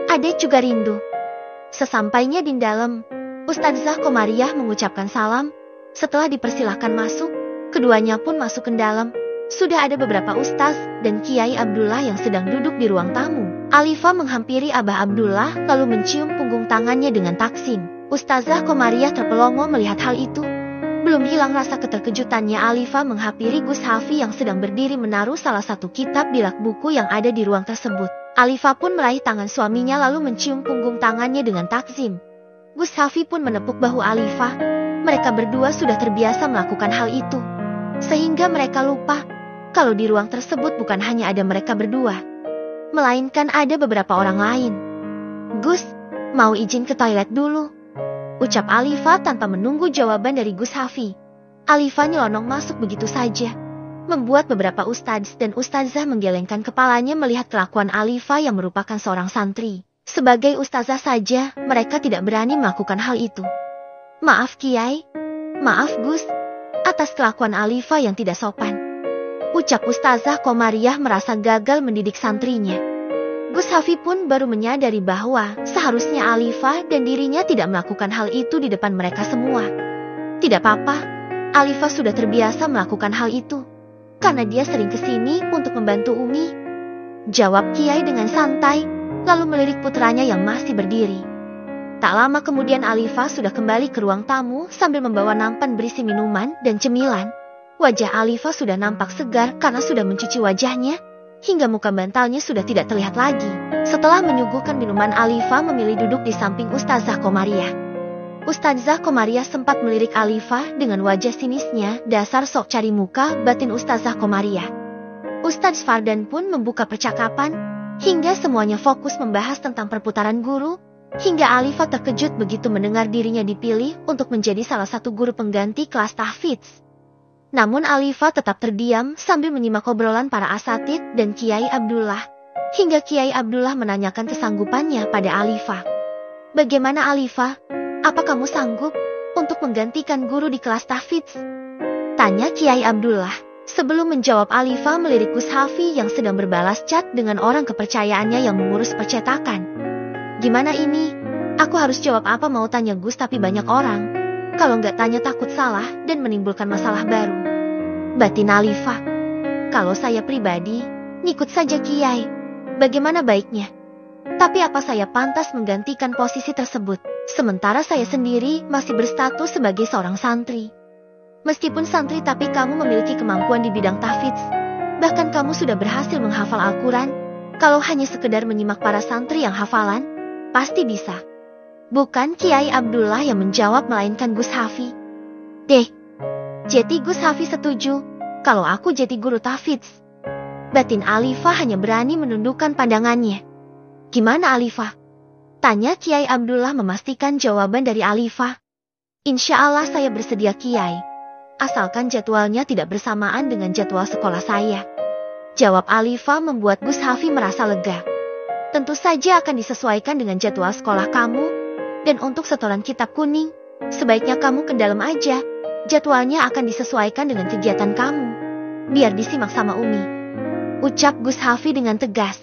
Adek juga rindu. Sesampainya di dalam, Ustadzah Komariah mengucapkan salam. Setelah dipersilahkan masuk, keduanya pun masuk ke dalam. Sudah ada beberapa ustaz dan Kiai Abdullah yang sedang duduk di ruang tamu. Alifah menghampiri Abah Abdullah lalu mencium punggung tangannya dengan taksim. Ustadzah Komariah terpelongo melihat hal itu. Belum hilang rasa keterkejutannya, Alifah menghampiri Gus Hafi yang sedang berdiri menaruh salah satu kitab di rak buku yang ada di ruang tersebut. Alifah pun meraih tangan suaminya lalu mencium punggung tangannya dengan takzim. Gus Hafi pun menepuk bahu Alifah. Mereka berdua sudah terbiasa melakukan hal itu. Sehingga mereka lupa kalau di ruang tersebut bukan hanya ada mereka berdua, melainkan ada beberapa orang lain. Gus, mau izin ke toilet dulu, ucap Alifah tanpa menunggu jawaban dari Gus Hafi. Alifah nyelonong masuk begitu saja, membuat beberapa ustadz dan ustazah menggelengkan kepalanya melihat kelakuan Alifah yang merupakan seorang santri. Sebagai ustazah saja, mereka tidak berani melakukan hal itu. Maaf Kiai, maaf Gus, atas kelakuan Alifah yang tidak sopan, ucap Ustazah Komariah merasa gagal mendidik santrinya. Gus Hafi pun baru menyadari bahwa seharusnya Alifah dan dirinya tidak melakukan hal itu di depan mereka semua. Tidak apa-apa, Alifah sudah terbiasa melakukan hal itu, karena dia sering kesini untuk membantu Umi, jawab Kiai dengan santai, lalu melirik putranya yang masih berdiri. Tak lama kemudian Alifah sudah kembali ke ruang tamu sambil membawa nampan berisi minuman dan cemilan. Wajah Alifah sudah nampak segar karena sudah mencuci wajahnya, hingga muka bantalnya sudah tidak terlihat lagi. Setelah menyuguhkan minuman, Alifah memilih duduk di samping Ustazah Komariah. Ustazah Komariah sempat melirik Alifah dengan wajah sinisnya, dasar sok cari muka batin Ustazah Komariah. Ustadz Fardan pun membuka percakapan, hingga semuanya fokus membahas tentang perputaran guru, hingga Alifah terkejut begitu mendengar dirinya dipilih untuk menjadi salah satu guru pengganti kelas tahfidz. Namun Alifah tetap terdiam sambil menyimak obrolan para asatid dan Kiai Abdullah, hingga Kiai Abdullah menanyakan kesanggupannya pada Alifah. Bagaimana Alifah? Apa kamu sanggup untuk menggantikan guru di kelas tahfidz? Tanya Kiai Abdullah. Sebelum menjawab, Alifah melirik Gus Hafi yang sedang berbalas chat dengan orang kepercayaannya yang mengurus percetakan. Gimana ini? Aku harus jawab apa? Mau tanya Gus tapi banyak orang. Kalau nggak tanya takut salah dan menimbulkan masalah baru, batin Alifah. Kalau saya pribadi, ngikut saja Kiai. Bagaimana baiknya? Tapi apa saya pantas menggantikan posisi tersebut? Sementara saya sendiri masih berstatus sebagai seorang santri. Meskipun santri tapi kamu memiliki kemampuan di bidang tahfidz. Bahkan kamu sudah berhasil menghafal Al-Quran. Kalau hanya sekedar menyimak para santri yang hafalan, pasti bisa. Bukan Kiai Abdullah yang menjawab, melainkan Gus Hafi. Jadi Gus Hafi setuju kalau aku jadi guru tahfidz. Batin Alifah hanya berani menundukkan pandangannya. Gimana Alifah? Tanya Kiai Abdullah memastikan jawaban dari Alifah. Insya Allah saya bersedia Kiai. Asalkan jadwalnya tidak bersamaan dengan jadwal sekolah saya, jawab Alifah membuat Gus Hafi merasa lega. Tentu saja akan disesuaikan dengan jadwal sekolah kamu. Dan untuk setoran kitab kuning, sebaiknya kamu ke dalam aja. Jadwalnya akan disesuaikan dengan kegiatan kamu. Biar disimak sama Umi, ucap Gus Hafi dengan tegas.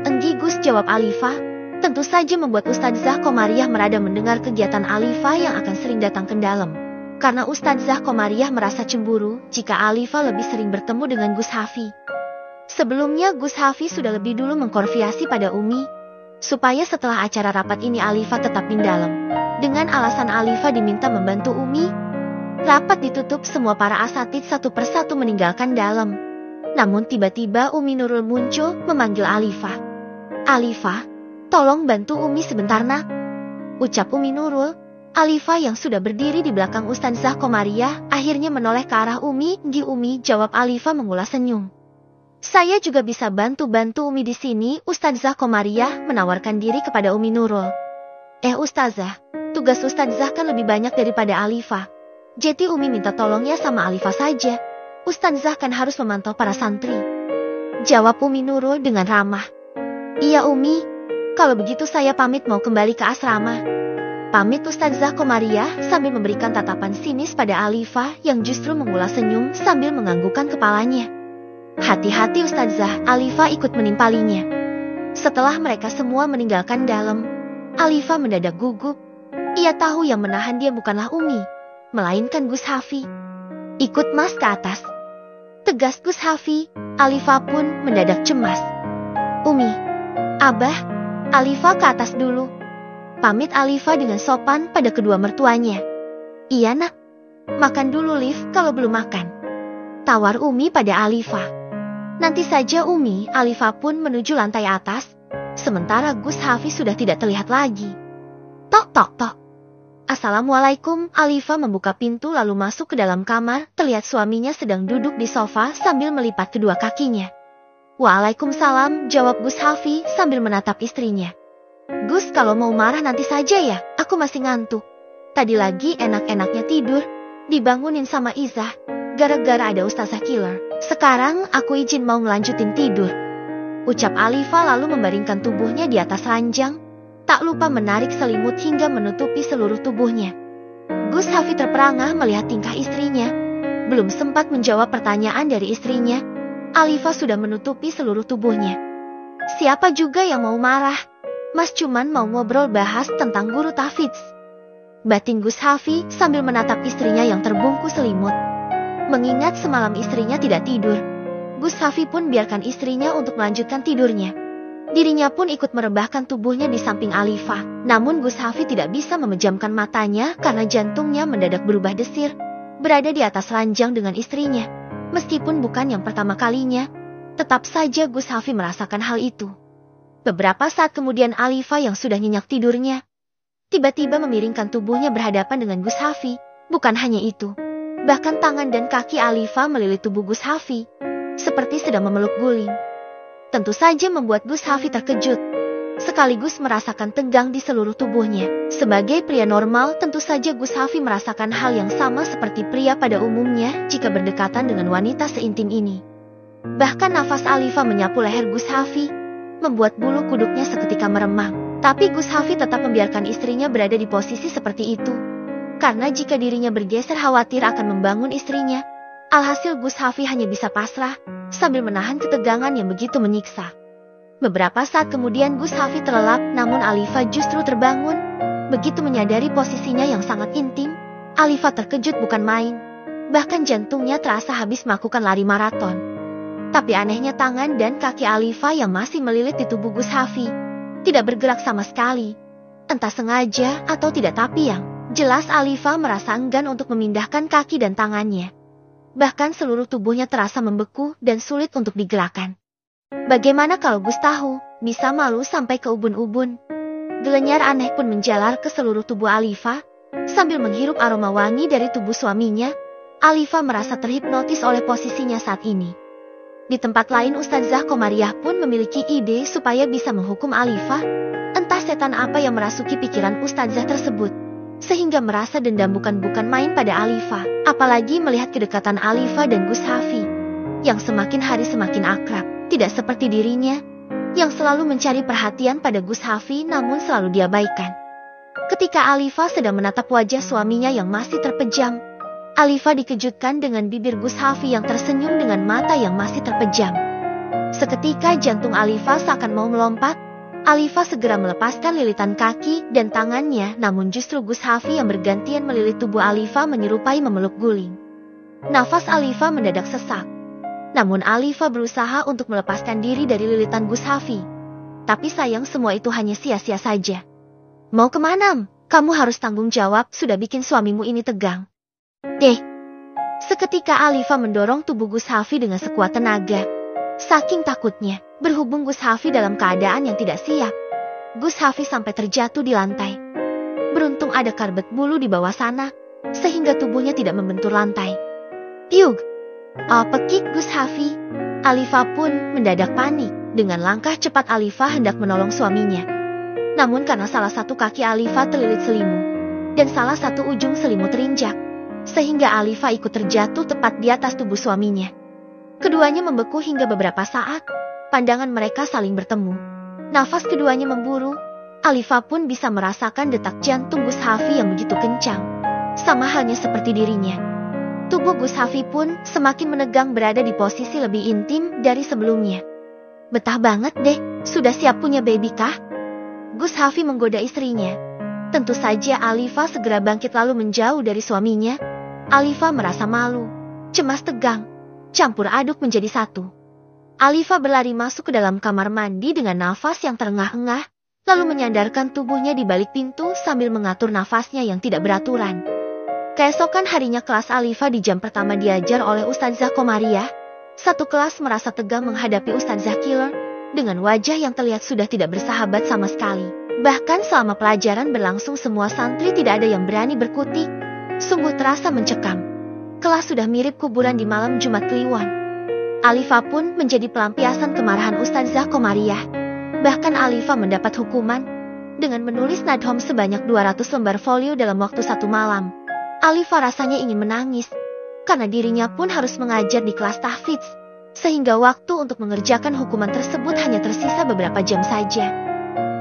Enggi Gus, jawab Alifah. Tentu saja membuat Ustadzah Komariah merada mendengar kegiatan Alifah yang akan sering datang ke dalam. Karena Ustadzah Komariah merasa cemburu jika Alifah lebih sering bertemu dengan Gus Hafi. Sebelumnya Gus Hafi sudah lebih dulu mengkonfirmasi pada Umi, supaya setelah acara rapat ini Alifah tetap di dalam. Dengan alasan Alifah diminta membantu Umi, rapat ditutup, semua para asatid satu persatu meninggalkan dalam. Namun tiba-tiba Umi Nurul muncul memanggil Alifah. Alifah, tolong bantu Umi sebentar nak, ucap Umi Nurul. Alifah yang sudah berdiri di belakang Ustadzah Komariah akhirnya menoleh ke arah Umi. Di Umi, jawab Alifah mengulas senyum. Saya juga bisa bantu Umi di sini. Ustadzah Komariah menawarkan diri kepada Umi Nurul. Ustadzah, tugas Ustadzah kan lebih banyak daripada Alifah. Jadi Umi minta tolong ya sama Alifah saja. Ustadzah kan harus memantau para santri, jawab Umi Nurul dengan ramah. Iya Umi, kalau begitu saya pamit mau kembali ke asrama. Pamit Ustadzah Komariah sambil memberikan tatapan sinis pada Alifah yang justru mengulas senyum sambil menganggukkan kepalanya. Hati-hati Ustadzah, Alifah ikut menimpalinya. Setelah mereka semua meninggalkan dalam, Alifa mendadak gugup. Ia tahu yang menahan dia bukanlah Umi, melainkan Gus Hafi. Ikut Mas ke atas, tegas Gus Hafi. Alifa pun mendadak cemas. Umi, Abah, Alifa ke atas dulu. Pamit Alifa dengan sopan pada kedua mertuanya. Iya nak, makan dulu Liv kalau belum makan, tawar Umi pada Alifa. Nanti saja Umi. Alifa pun menuju lantai atas, sementara Gus Hafi sudah tidak terlihat lagi. Tok tok tok. Assalamualaikum. Alifa membuka pintu lalu masuk ke dalam kamar. Terlihat suaminya sedang duduk di sofa sambil melipat kedua kakinya. Waalaikumsalam, jawab Gus Hafi sambil menatap istrinya. Gus, kalau mau marah nanti saja ya, aku masih ngantuk. Tadi lagi enak-enaknya tidur, dibangunin sama Izah, gara-gara ada Ustazah Killer. Sekarang aku izin mau melanjutin tidur, ucap Alifa lalu membaringkan tubuhnya di atas ranjang. Tak lupa menarik selimut hingga menutupi seluruh tubuhnya. Gus Hafi terperangah melihat tingkah istrinya. Belum sempat menjawab pertanyaan dari istrinya, Alifa sudah menutupi seluruh tubuhnya. Siapa juga yang mau marah? Mas cuman mau ngobrol bahas tentang guru tahfidz, batin Gus Hafi sambil menatap istrinya yang terbungkus selimut. Mengingat semalam istrinya tidak tidur, Gus Hafi pun biarkan istrinya untuk melanjutkan tidurnya. Dirinya pun ikut merebahkan tubuhnya di samping Alifa. Namun Gus Hafi tidak bisa memejamkan matanya karena jantungnya mendadak berubah desir, berada di atas ranjang dengan istrinya. Meskipun bukan yang pertama kalinya, tetap saja Gus Hafi merasakan hal itu. Beberapa saat kemudian Alifa yang sudah nyenyak tidurnya, tiba-tiba memiringkan tubuhnya berhadapan dengan Gus Hafi. Bukan hanya itu, bahkan tangan dan kaki Alifa melilit tubuh Gus Hafi, seperti sedang memeluk guling. Tentu saja membuat Gus Hafi terkejut, sekaligus merasakan tegang di seluruh tubuhnya. Sebagai pria normal, tentu saja Gus Hafi merasakan hal yang sama seperti pria pada umumnya jika berdekatan dengan wanita seintim ini. Bahkan nafas Alifa menyapu leher Gus Hafi, membuat bulu kuduknya seketika meremang. Tapi Gus Hafi tetap membiarkan istrinya berada di posisi seperti itu, karena jika dirinya bergeser khawatir akan membangun istrinya. Alhasil Gus Hafi hanya bisa pasrah, sambil menahan ketegangan yang begitu menyiksa. Beberapa saat kemudian Gus Hafi terlelap, namun Alifa justru terbangun. Begitu menyadari posisinya yang sangat intim, Alifa terkejut bukan main. Bahkan jantungnya terasa habis melakukan lari maraton. Tapi anehnya tangan dan kaki Alifa yang masih melilit di tubuh Gus Hafi tidak bergerak sama sekali. Entah sengaja atau tidak, tapi yang jelas Alifa merasa enggan untuk memindahkan kaki dan tangannya. Bahkan seluruh tubuhnya terasa membeku dan sulit untuk digerakkan. Bagaimana kalau Gus tahu? Bisa malu sampai ke ubun-ubun. Gelenyar aneh pun menjalar ke seluruh tubuh Alifa. Sambil menghirup aroma wangi dari tubuh suaminya, Alifa merasa terhipnotis oleh posisinya saat ini. Di tempat lain Ustazah Komariah pun memiliki ide supaya bisa menghukum Alifa. Entah setan apa yang merasuki pikiran Ustazah tersebut, sehingga merasa dendam bukan main pada Alifa. Apalagi melihat kedekatan Alifa dan Gus Hafi, yang semakin hari semakin akrab. Tidak seperti dirinya, yang selalu mencari perhatian pada Gus Hafi namun selalu diabaikan. Ketika Alifa sedang menatap wajah suaminya yang masih terpejam, Alifa dikejutkan dengan bibir Gus Hafi yang tersenyum dengan mata yang masih terpejam. Seketika jantung Alifa seakan mau melompat. Alifa segera melepaskan lilitan kaki dan tangannya, namun justru Gus Hafi yang bergantian melilit tubuh Alifa menyerupai memeluk guling. Nafas Alifa mendadak sesak. Namun Alifa berusaha untuk melepaskan diri dari lilitan Gus Hafi. Tapi sayang semua itu hanya sia-sia saja. Mau kemana? Kamu harus tanggung jawab, sudah bikin suamimu ini tegang. Seketika Alifa mendorong tubuh Gus Hafi dengan sekuat tenaga. Saking takutnya, berhubung Gus Hafi dalam keadaan yang tidak siap, Gus Hafi sampai terjatuh di lantai. Beruntung ada karbet bulu di bawah sana, sehingga tubuhnya tidak membentur lantai. Piug! Pekik Gus Hafi. Alifa pun mendadak panik. Dengan langkah cepat Alifa hendak menolong suaminya. Namun karena salah satu kaki Alifa terlilit selimut, dan salah satu ujung selimut terinjak, sehingga Alifa ikut terjatuh tepat di atas tubuh suaminya. Keduanya membeku hingga beberapa saat. Pandangan mereka saling bertemu. Nafas keduanya memburu. Alifa pun bisa merasakan detak jantung Gus Hafi yang begitu kencang, sama halnya seperti dirinya. Tubuh Gus Hafi pun semakin menegang, berada di posisi lebih intim dari sebelumnya. Betah banget deh, Sudah siap punya baby kah? Gus Hafi menggoda istrinya. Tentu saja Alifa segera bangkit lalu menjauh dari suaminya. Alifa merasa malu, cemas tegang, campur aduk menjadi satu. Alifa berlari masuk ke dalam kamar mandi dengan nafas yang terengah-engah, lalu menyandarkan tubuhnya di balik pintu sambil mengatur nafasnya yang tidak beraturan. Keesokan harinya kelas Alifa di jam pertama diajar oleh Ustadzah Komariah. Satu kelas merasa tegang menghadapi Ustadzah Killer dengan wajah yang terlihat sudah tidak bersahabat sama sekali. Bahkan selama pelajaran berlangsung semua santri tidak ada yang berani berkutik. Sungguh terasa mencekam. Kelas sudah mirip kuburan di malam Jumat Kliwon. Alifa pun menjadi pelampiasan kemarahan Ustadzah Komariah. Bahkan Alifa mendapat hukuman dengan menulis nadhom sebanyak 200 lembar folio dalam waktu 1 malam. Alifa rasanya ingin menangis, karena dirinya pun harus mengajar di kelas tahfidz, sehingga waktu untuk mengerjakan hukuman tersebut hanya tersisa beberapa jam saja.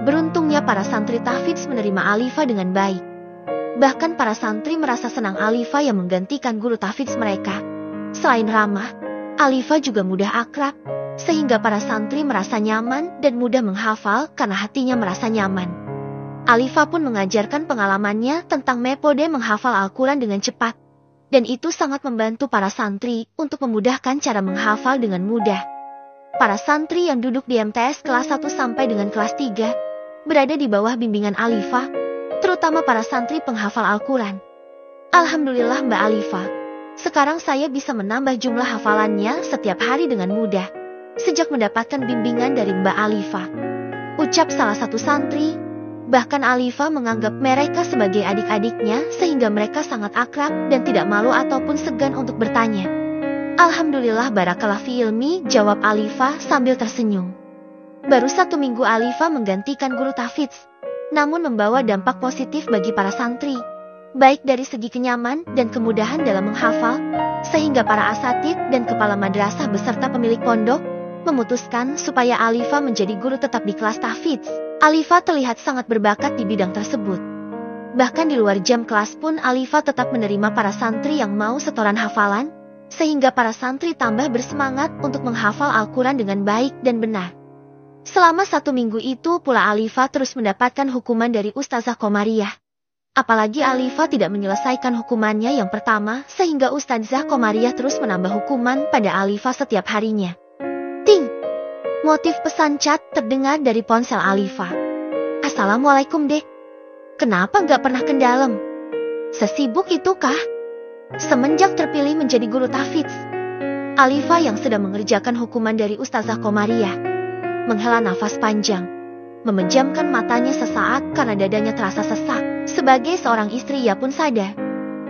Beruntungnya para santri tahfidz menerima Alifa dengan baik. Bahkan para santri merasa senang Alifa yang menggantikan guru tahfidz mereka. Selain ramah, Alifa juga mudah akrab, sehingga para santri merasa nyaman dan mudah menghafal karena hatinya merasa nyaman. Alifa pun mengajarkan pengalamannya tentang metode menghafal Al-Quran dengan cepat. Dan itu sangat membantu para santri untuk memudahkan cara menghafal dengan mudah. Para santri yang duduk di MTS kelas 1 sampai dengan kelas 3 berada di bawah bimbingan Alifa, terutama para santri penghafal Al-Quran. Alhamdulillah Mbak Alifa, sekarang saya bisa menambah jumlah hafalannya setiap hari dengan mudah, sejak mendapatkan bimbingan dari Mbak Alifa. Ucap salah satu santri. Bahkan Alifa menganggap mereka sebagai adik-adiknya sehingga mereka sangat akrab dan tidak malu ataupun segan untuk bertanya. Alhamdulillah barakallah fi ilmi, jawab Alifa sambil tersenyum. Baru 1 minggu Alifa menggantikan guru tahfidz, namun membawa dampak positif bagi para santri, baik dari segi kenyaman dan kemudahan dalam menghafal, sehingga para asatidz dan kepala madrasah beserta pemilik pondok memutuskan supaya Alifa menjadi guru tetap di kelas tahfidz. Alifa terlihat sangat berbakat di bidang tersebut. Bahkan di luar jam kelas pun Alifa tetap menerima para santri yang mau setoran hafalan, sehingga para santri tambah bersemangat untuk menghafal Al-Quran dengan baik dan benar. Selama 1 minggu itu pula Alifa terus mendapatkan hukuman dari Ustadzah Komariah. Apalagi Alifa tidak menyelesaikan hukumannya yang pertama, sehingga Ustadzah Komariah terus menambah hukuman pada Alifa setiap harinya. Ting! Motif pesan chat terdengar dari ponsel Alifa. Assalamualaikum dek. Kenapa nggak pernah ke dalam? Sesibuk itu kah? Semenjak terpilih menjadi guru tahfidz, Alifa yang sedang mengerjakan hukuman dari Ustadzah Komariah menghela nafas panjang, memejamkan matanya sesaat karena dadanya terasa sesak. Sebagai seorang istri ia pun sadar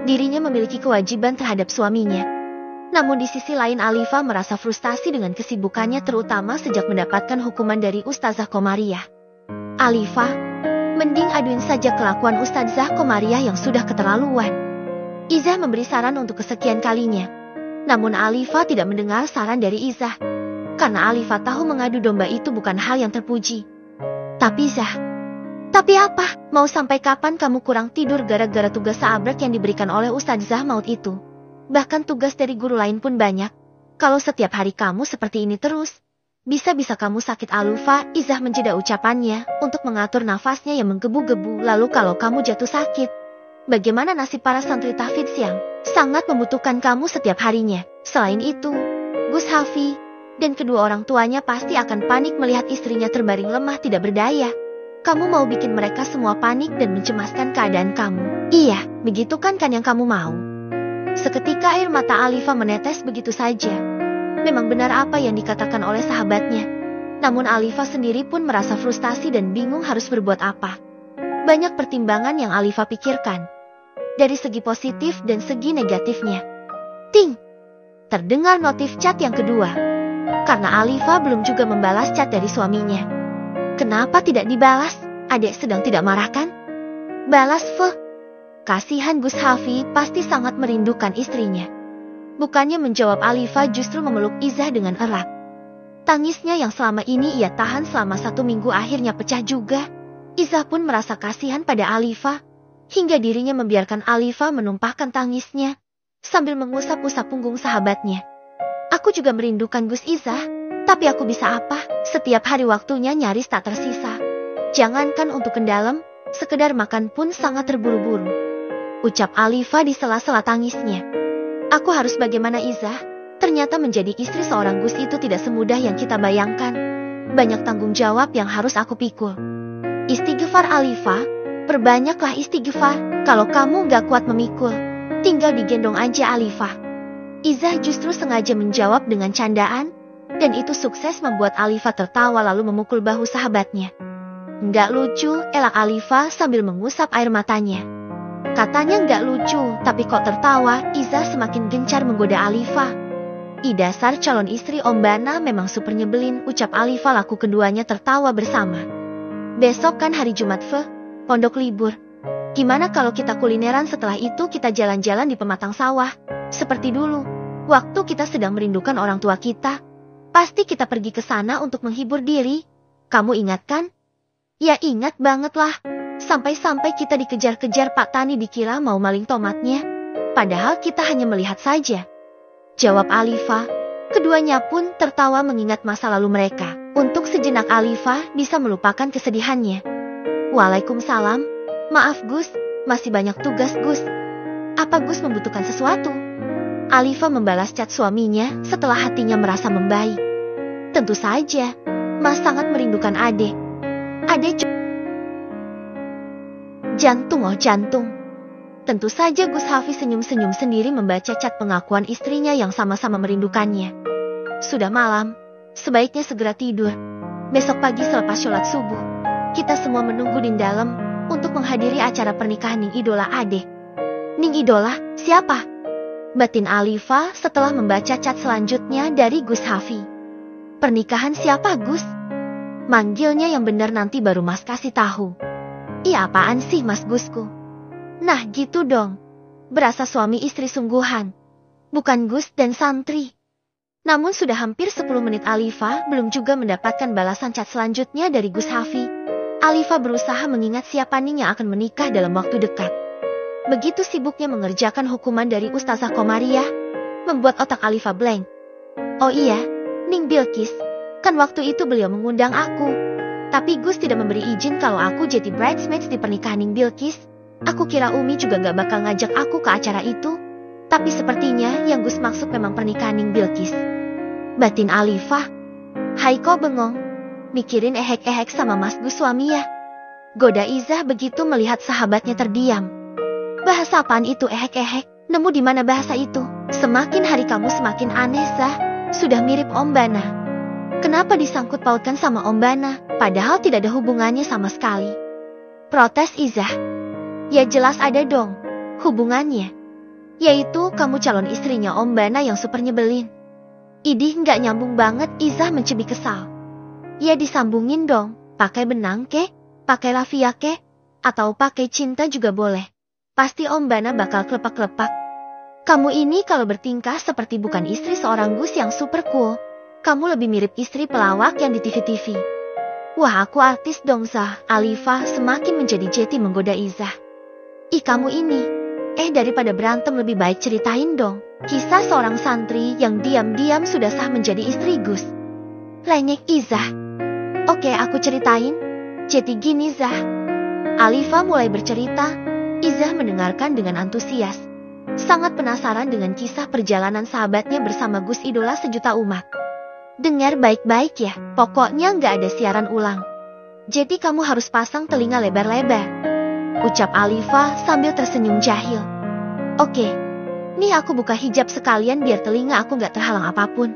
dirinya memiliki kewajiban terhadap suaminya. Namun di sisi lain Alifa merasa frustasi dengan kesibukannya terutama sejak mendapatkan hukuman dari Ustadzah Komariah. Alifa, mending aduin saja kelakuan Ustadzah Komariah yang sudah keterlaluan. Izah memberi saran untuk kesekian kalinya. Namun Alifa tidak mendengar saran dari Izah. Karena Alifa tahu mengadu domba itu bukan hal yang terpuji. Tapi Izah, tapi apa? Mau sampai kapan kamu kurang tidur gara-gara tugas seabrek yang diberikan oleh Ustadzah Maud itu? Bahkan tugas dari guru lain pun banyak. Kalau setiap hari kamu seperti ini terus, bisa-bisa kamu sakit. Alifa. Izah menjeda ucapannya untuk mengatur nafasnya yang menggebu-gebu. Lalu kalau kamu jatuh sakit, bagaimana nasib para santri tahfidz yang sangat membutuhkan kamu setiap harinya? Selain itu, Gus Hafi dan kedua orang tuanya pasti akan panik melihat istrinya terbaring lemah tidak berdaya. Kamu mau bikin mereka semua panik dan mencemaskan keadaan kamu. Iya, begitu kan yang kamu mau? Seketika air mata Alifa menetes begitu saja. Memang benar apa yang dikatakan oleh sahabatnya. Namun Alifa sendiri pun merasa frustasi dan bingung harus berbuat apa. Banyak pertimbangan yang Alifa pikirkan, dari segi positif dan segi negatifnya. Ting! Terdengar notif chat yang kedua. Karena Alifa belum juga membalas chat dari suaminya. Kenapa tidak dibalas? Adek sedang tidak marah kan? Balas Fe. Kasihan Gus Hafi pasti sangat merindukan istrinya. Bukannya menjawab, Alifa justru memeluk Izah dengan erat. Tangisnya yang selama ini ia tahan selama 1 minggu akhirnya pecah juga. Izah pun merasa kasihan pada Alifa, hingga dirinya membiarkan Alifa menumpahkan tangisnya, sambil mengusap-usap punggung sahabatnya. Aku juga merindukan Gus Izah, tapi Tapi aku bisa apa? Setiap hari waktunya nyaris tak tersisa. Jangankan untuk ke dalam, sekedar makan pun sangat terburu-buru. Ucap Alifa di sela-sela tangisnya. Aku harus bagaimana Izzah? Ternyata menjadi istri seorang Gus itu tidak semudah yang kita bayangkan. Banyak tanggung jawab yang harus aku pikul. Istighfar Alifa, perbanyaklah istighfar. Kalau kamu gak kuat memikul, tinggal digendong aja Alifa. Izzah justru sengaja menjawab dengan candaan, dan itu sukses membuat Alifa tertawa lalu memukul bahu sahabatnya. Nggak lucu, elak Alifa sambil mengusap air matanya. Katanya nggak lucu, tapi kok tertawa, Izzah semakin gencar menggoda Alifa. Dasar calon istri Om Bana memang super nyebelin, ucap Alifa laku keduanya tertawa bersama. Besok kan hari Jumat pondok libur. Gimana kalau kita kulineran setelah itu kita jalan-jalan di pematang sawah? Seperti dulu, waktu kita sedang merindukan orang tua kita. Pasti kita pergi ke sana untuk menghibur diri. Kamu ingat kan? Ya ingat banget lah. Sampai-sampai kita dikejar-kejar Pak Tani dikira mau maling tomatnya. Padahal kita hanya melihat saja. Jawab Alifa. Keduanya pun tertawa mengingat masa lalu mereka. Untuk sejenak Alifa bisa melupakan kesedihannya. Waalaikumsalam. Maaf Gus, masih banyak tugas Gus. Apa Gus membutuhkan sesuatu? Alifa membalas chat suaminya setelah hatinya merasa membaik. Tentu saja, Mas sangat merindukan Ade. Ade jantung oh jantung. Tentu saja Gus Hafiz senyum-senyum sendiri membaca chat pengakuan istrinya yang sama-sama merindukannya. Sudah malam, sebaiknya segera tidur. Besok pagi selepas sholat subuh, kita semua menunggu di dalam untuk menghadiri acara pernikahan Ning Idola Ade. Ning Idola, siapa? Batin Alifa setelah membaca chat selanjutnya dari Gus Hafi. Pernikahan siapa Gus? Manggilnya yang benar nanti baru Mas kasih tahu. Iya apaan sih Mas Gusku? Nah gitu dong. Berasa suami istri sungguhan. Bukan Gus dan santri. Namun sudah hampir 10 menit Alifa belum juga mendapatkan balasan chat selanjutnya dari Gus Hafi. Alifa berusaha mengingat siapa Ning yang akan menikah dalam waktu dekat. Begitu sibuknya mengerjakan hukuman dari Ustazah Komariah, membuat otak Alifa blank. Oh iya, Ning Bilkis, kan waktu itu beliau mengundang aku. Tapi Gus tidak memberi izin kalau aku jadi bridesmaids di pernikahan Ning Bilkis. Aku kira Umi juga gak bakal ngajak aku ke acara itu. Tapi sepertinya yang Gus maksud memang pernikahan Ning Bilkis. Batin Alifa. Hai kok bengong. Mikirin ehek-ehek sama Mas Gus suami ya. Goda Izzah begitu melihat sahabatnya terdiam. Bahasa apaan itu ehek-ehek? Nemu di mana bahasa itu? Semakin hari kamu semakin aneh Zah. Sudah mirip Om Bana. Kenapa disangkut pautkan sama Om Bana? Padahal tidak ada hubungannya sama sekali. Protes Izzah. Ya jelas ada dong, hubungannya. Yaitu kamu calon istrinya Om Bana yang super nyebelin. Idih nggak nyambung banget, Izzah mencibik kesal. Ya disambungin dong, pakai benang kek, pakai rafia kek, atau pakai cinta juga boleh. Pasti Om Bana bakal kelepak-kelepak. Kamu ini kalau bertingkah seperti bukan istri seorang Gus yang super cool. Kamu lebih mirip istri pelawak yang di TV-TV. Wah aku artis dong Zah. Alifa semakin menjadi jeti menggoda Izzah. Ih kamu ini, daripada berantem lebih baik ceritain dong. Kisah seorang santri yang diam-diam sudah sah menjadi istri Gus. Lengek Izzah. Oke aku ceritain. Jadi gini Zah. Alifa mulai bercerita. Izzah mendengarkan dengan antusias. Sangat penasaran dengan kisah perjalanan sahabatnya bersama Gus Idola sejuta umat. Dengar baik-baik ya, pokoknya nggak ada siaran ulang. Jadi kamu harus pasang telinga lebar-lebar. Ucap Alifa sambil tersenyum jahil. Oke, nih aku buka hijab sekalian biar telinga aku gak terhalang apapun.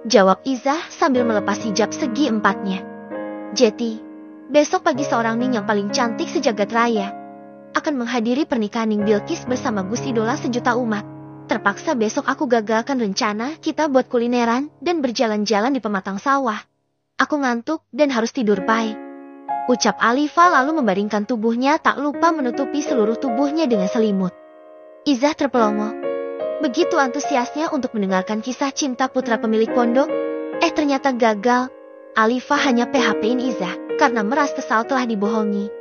Jawab Izzah sambil melepas hijab segi empatnya. Jeti, besok pagi seorang Ning yang paling cantik sejagat raya akan menghadiri pernikahan Ning Bilkis bersama Gus Idola sejuta umat. Terpaksa besok aku gagalkan rencana kita buat kulineran dan berjalan-jalan di pematang sawah. Aku ngantuk dan harus tidur pai. Ucap Alifa lalu membaringkan tubuhnya tak lupa menutupi seluruh tubuhnya dengan selimut. Izzah terpelongo. Begitu antusiasnya untuk mendengarkan kisah cinta putra pemilik pondok. Ternyata gagal. Alifa hanya PHP-in Izzah karena meras kesal telah dibohongi.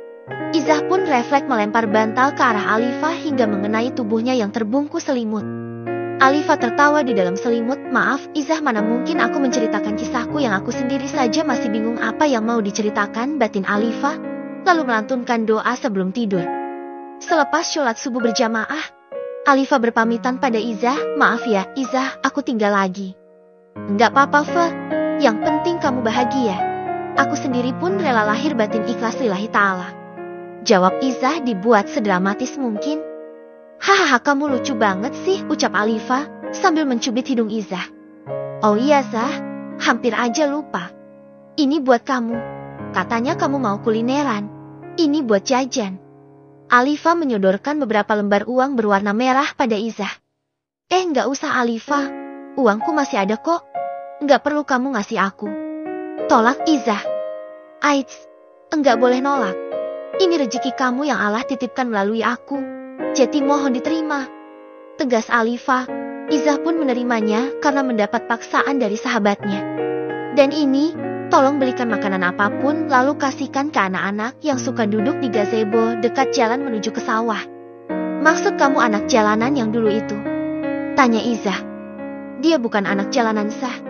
Izzah pun refleks melempar bantal ke arah Alifa hingga mengenai tubuhnya yang terbungkus selimut. Alifa tertawa di dalam selimut. Maaf, Izah, mana mungkin aku menceritakan kisahku yang aku sendiri saja masih bingung apa yang mau diceritakan, batin Alifa, lalu melantunkan doa sebelum tidur. Selepas sholat subuh berjamaah, Alifa berpamitan pada Izah, maaf ya, Izah, aku tinggal lagi. Enggak apa-apa, Fe. Yang penting kamu bahagia. Aku sendiri pun rela lahir batin ikhlas lillahi ta'ala. Jawab Izah dibuat sedramatis mungkin. Hahaha, kamu lucu banget sih, ucap Alifa sambil mencubit hidung Izah. Oh iya Zah, hampir aja lupa. Ini buat kamu. Katanya kamu mau kulineran. Ini buat jajan. Alifa menyodorkan beberapa lembar uang berwarna merah pada Izah. Nggak usah Alifa, uangku masih ada kok. Nggak perlu kamu ngasih aku. Tolak Izah. Aits, enggak boleh nolak. Ini rezeki kamu yang Allah titipkan melalui aku. Jadi mohon diterima. Tegas Alifa. Izah pun menerimanya karena mendapat paksaan dari sahabatnya. Dan ini, tolong belikan makanan apapun lalu kasihkan ke anak-anak yang suka duduk di gazebo dekat jalan menuju ke sawah. Maksud kamu anak jalanan yang dulu itu? Tanya Izah. Dia bukan anak jalanan Sah.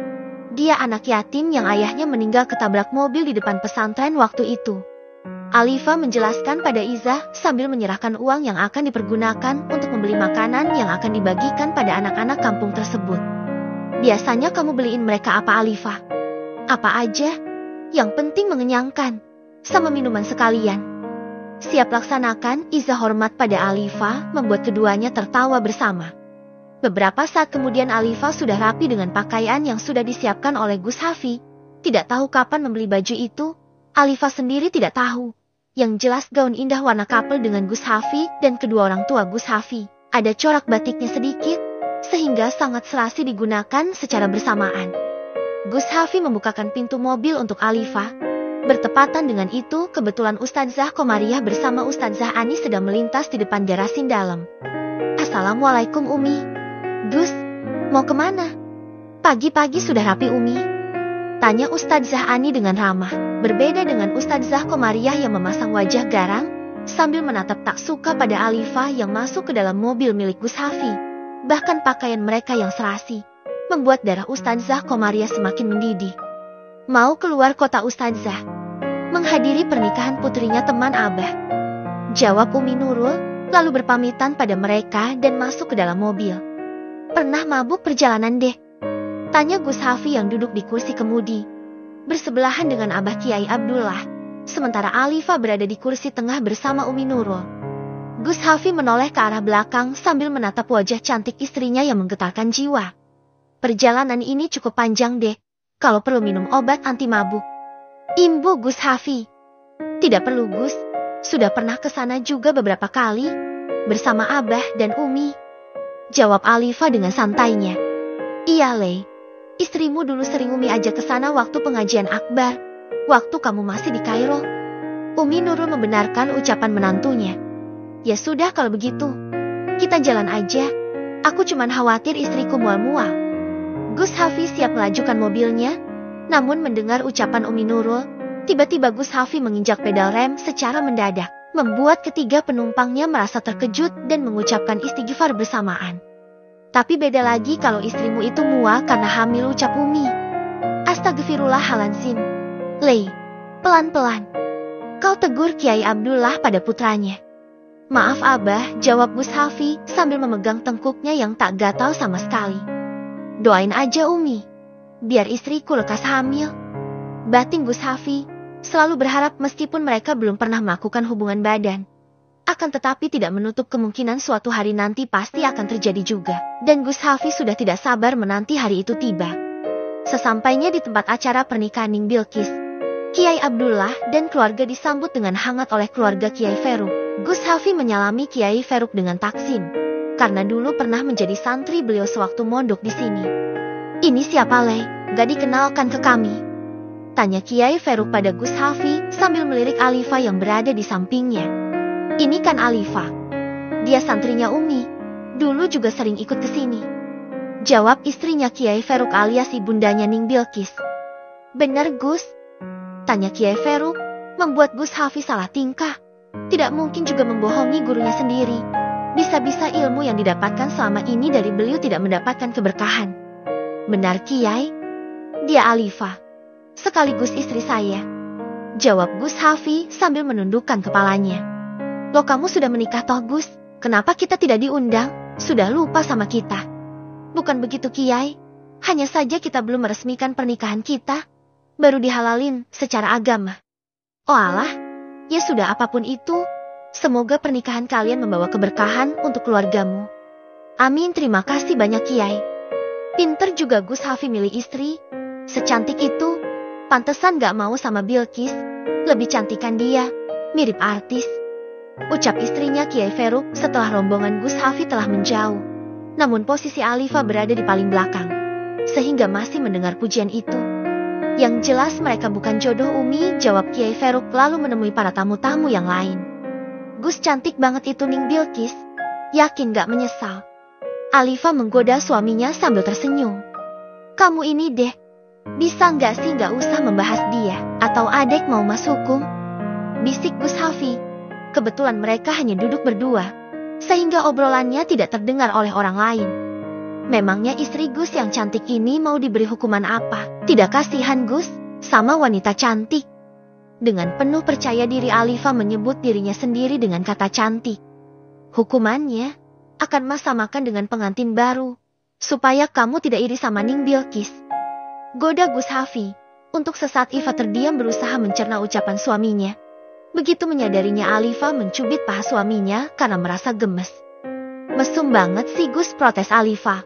Dia anak yatim yang ayahnya meninggal ketabrak mobil di depan pesantren waktu itu. Alifa menjelaskan pada Izah sambil menyerahkan uang yang akan dipergunakan untuk membeli makanan yang akan dibagikan pada anak-anak kampung tersebut. Biasanya kamu beliin mereka apa Alifa? Apa aja, yang penting mengenyangkan, sama minuman sekalian. Siap laksanakan, Izah hormat pada Alifa membuat keduanya tertawa bersama. Beberapa saat kemudian Alifa sudah rapi dengan pakaian yang sudah disiapkan oleh Gus Hafi. Tidak tahu kapan membeli baju itu, Alifa sendiri tidak tahu. Yang jelas gaun indah warna kapel dengan Gus Hafi dan kedua orang tua Gus Hafi. Ada corak batiknya sedikit, sehingga sangat serasi digunakan secara bersamaan. Gus Hafi membukakan pintu mobil untuk Alifa. Bertepatan dengan itu, kebetulan Ustadzah Komariah bersama Ustadzah Ani sedang melintas di depan garasin dalam. Assalamualaikum Umi. Gus, mau kemana? Pagi-pagi sudah rapi Umi. Tanya Ustadzah Ani dengan ramah. Berbeda dengan Ustadzah Komariah yang memasang wajah garang, sambil menatap tak suka pada Alifa yang masuk ke dalam mobil milik Gus Hafi. Bahkan pakaian mereka yang serasi membuat darah Ustadzah Komariah semakin mendidih. Mau keluar kota Ustadzah, menghadiri pernikahan putrinya teman Abah. Jawab Umi Nurul, lalu berpamitan pada mereka dan masuk ke dalam mobil. Pernah mabuk perjalanan deh? Tanya Gus Hafi yang duduk di kursi kemudi, bersebelahan dengan Abah Kiai Abdullah, sementara Alifa berada di kursi tengah bersama Umi Nurul. Gus Hafi menoleh ke arah belakang sambil menatap wajah cantik istrinya yang menggetarkan jiwa. Perjalanan ini cukup panjang deh, kalau perlu minum obat anti mabuk. Imbu Gus Hafi. Tidak perlu Gus, sudah pernah ke sana juga beberapa kali, bersama Abah dan Umi. Jawab Alifa dengan santainya. Iya Le, istrimu dulu sering Umi ajak ke sana waktu pengajian akbar, waktu kamu masih di Kairo. Umi Nurul membenarkan ucapan menantunya. Ya sudah kalau begitu, kita jalan aja. Aku cuman khawatir istriku mual-mual. Gus Hafi siap melajukan mobilnya, namun mendengar ucapan Umi Nurul, tiba-tiba Gus Hafi menginjak pedal rem secara mendadak, membuat ketiga penumpangnya merasa terkejut dan mengucapkan istighfar bersamaan. Tapi beda lagi kalau istrimu itu mual karena hamil, ucap Umi. Astagfirullahaladzim. Le, pelan-pelan. Kau tegur Kiai Abdullah pada putranya. Maaf Abah, jawab Gus Hafi sambil memegang tengkuknya yang tak gatal sama sekali. Doain aja Umi, biar istriku lekas hamil. Batin Gus Hafi selalu berharap meskipun mereka belum pernah melakukan hubungan badan. Akan tetapi tidak menutup kemungkinan suatu hari nanti pasti akan terjadi juga. Dan Gus Hafi sudah tidak sabar menanti hari itu tiba. Sesampainya di tempat acara pernikahan Ning Bilqis, Kiai Abdullah dan keluarga disambut dengan hangat oleh keluarga Kiai Feruk. Gus Hafi menyalami Kiai Feruk dengan taksim, karena dulu pernah menjadi santri beliau sewaktu mondok di sini. Ini siapa Le? Gak dikenalkan ke kami? Tanya Kiai Feruk pada Gus Hafi sambil melirik Alifa yang berada di sampingnya. Ini kan Alifa. Dia santrinya Umi. Dulu juga sering ikut ke sini. Jawab istrinya Kiai Feruk alias ibundanya Ning Bilqis. Benar Gus? Tanya Kiai Feruk, membuat Gus Hafi salah tingkah. Tidak mungkin juga membohongi gurunya sendiri. Bisa-bisa ilmu yang didapatkan selama ini dari beliau tidak mendapatkan keberkahan. Benar Kiai, dia Alifah, sekaligus istri saya. Jawab Gus Hafi sambil menundukkan kepalanya. Loh kamu sudah menikah toh Gus? Kenapa kita tidak diundang? Sudah lupa sama kita. Bukan begitu Kiai, hanya saja kita belum meresmikan pernikahan kita. Baru dihalalin secara agama. Oh alah, ya sudah apapun itu. Semoga pernikahan kalian membawa keberkahan untuk keluargamu. Amin, terima kasih banyak Kiai. Pinter juga Gus Hafi milih istri. Secantik itu, pantesan gak mau sama Bilqis. Lebih cantikan dia, mirip artis. Ucap istrinya Kiai Feruk setelah rombongan Gus Hafi telah menjauh. Namun posisi Alifah berada di paling belakang, sehingga masih mendengar pujian itu. Yang jelas mereka bukan jodoh Umi, jawab Kiai Feruk lalu menemui para tamu-tamu yang lain. Gus cantik banget itu Ning Bilqis, yakin gak menyesal? Alifah menggoda suaminya sambil tersenyum. Kamu ini deh, bisa gak sih gak usah membahas dia, atau adek mau mas hukum? Bisik Gus Hafi. Kebetulan mereka hanya duduk berdua, sehingga obrolannya tidak terdengar oleh orang lain. Memangnya istri Gus yang cantik ini mau diberi hukuman apa? Tidak kasihan Gus, sama wanita cantik. Dengan penuh percaya diri Alifah menyebut dirinya sendiri dengan kata cantik. Hukumannya akan Mas samakan dengan pengantin baru, supaya kamu tidak iri sama Ning Bilqis. Goda Gus Hafi. Untuk sesaat Iva terdiam berusaha mencerna ucapan suaminya. Begitu menyadarinya Alifah mencubit paha suaminya karena merasa gemes. Mesum banget sih Gus, protes Alifah.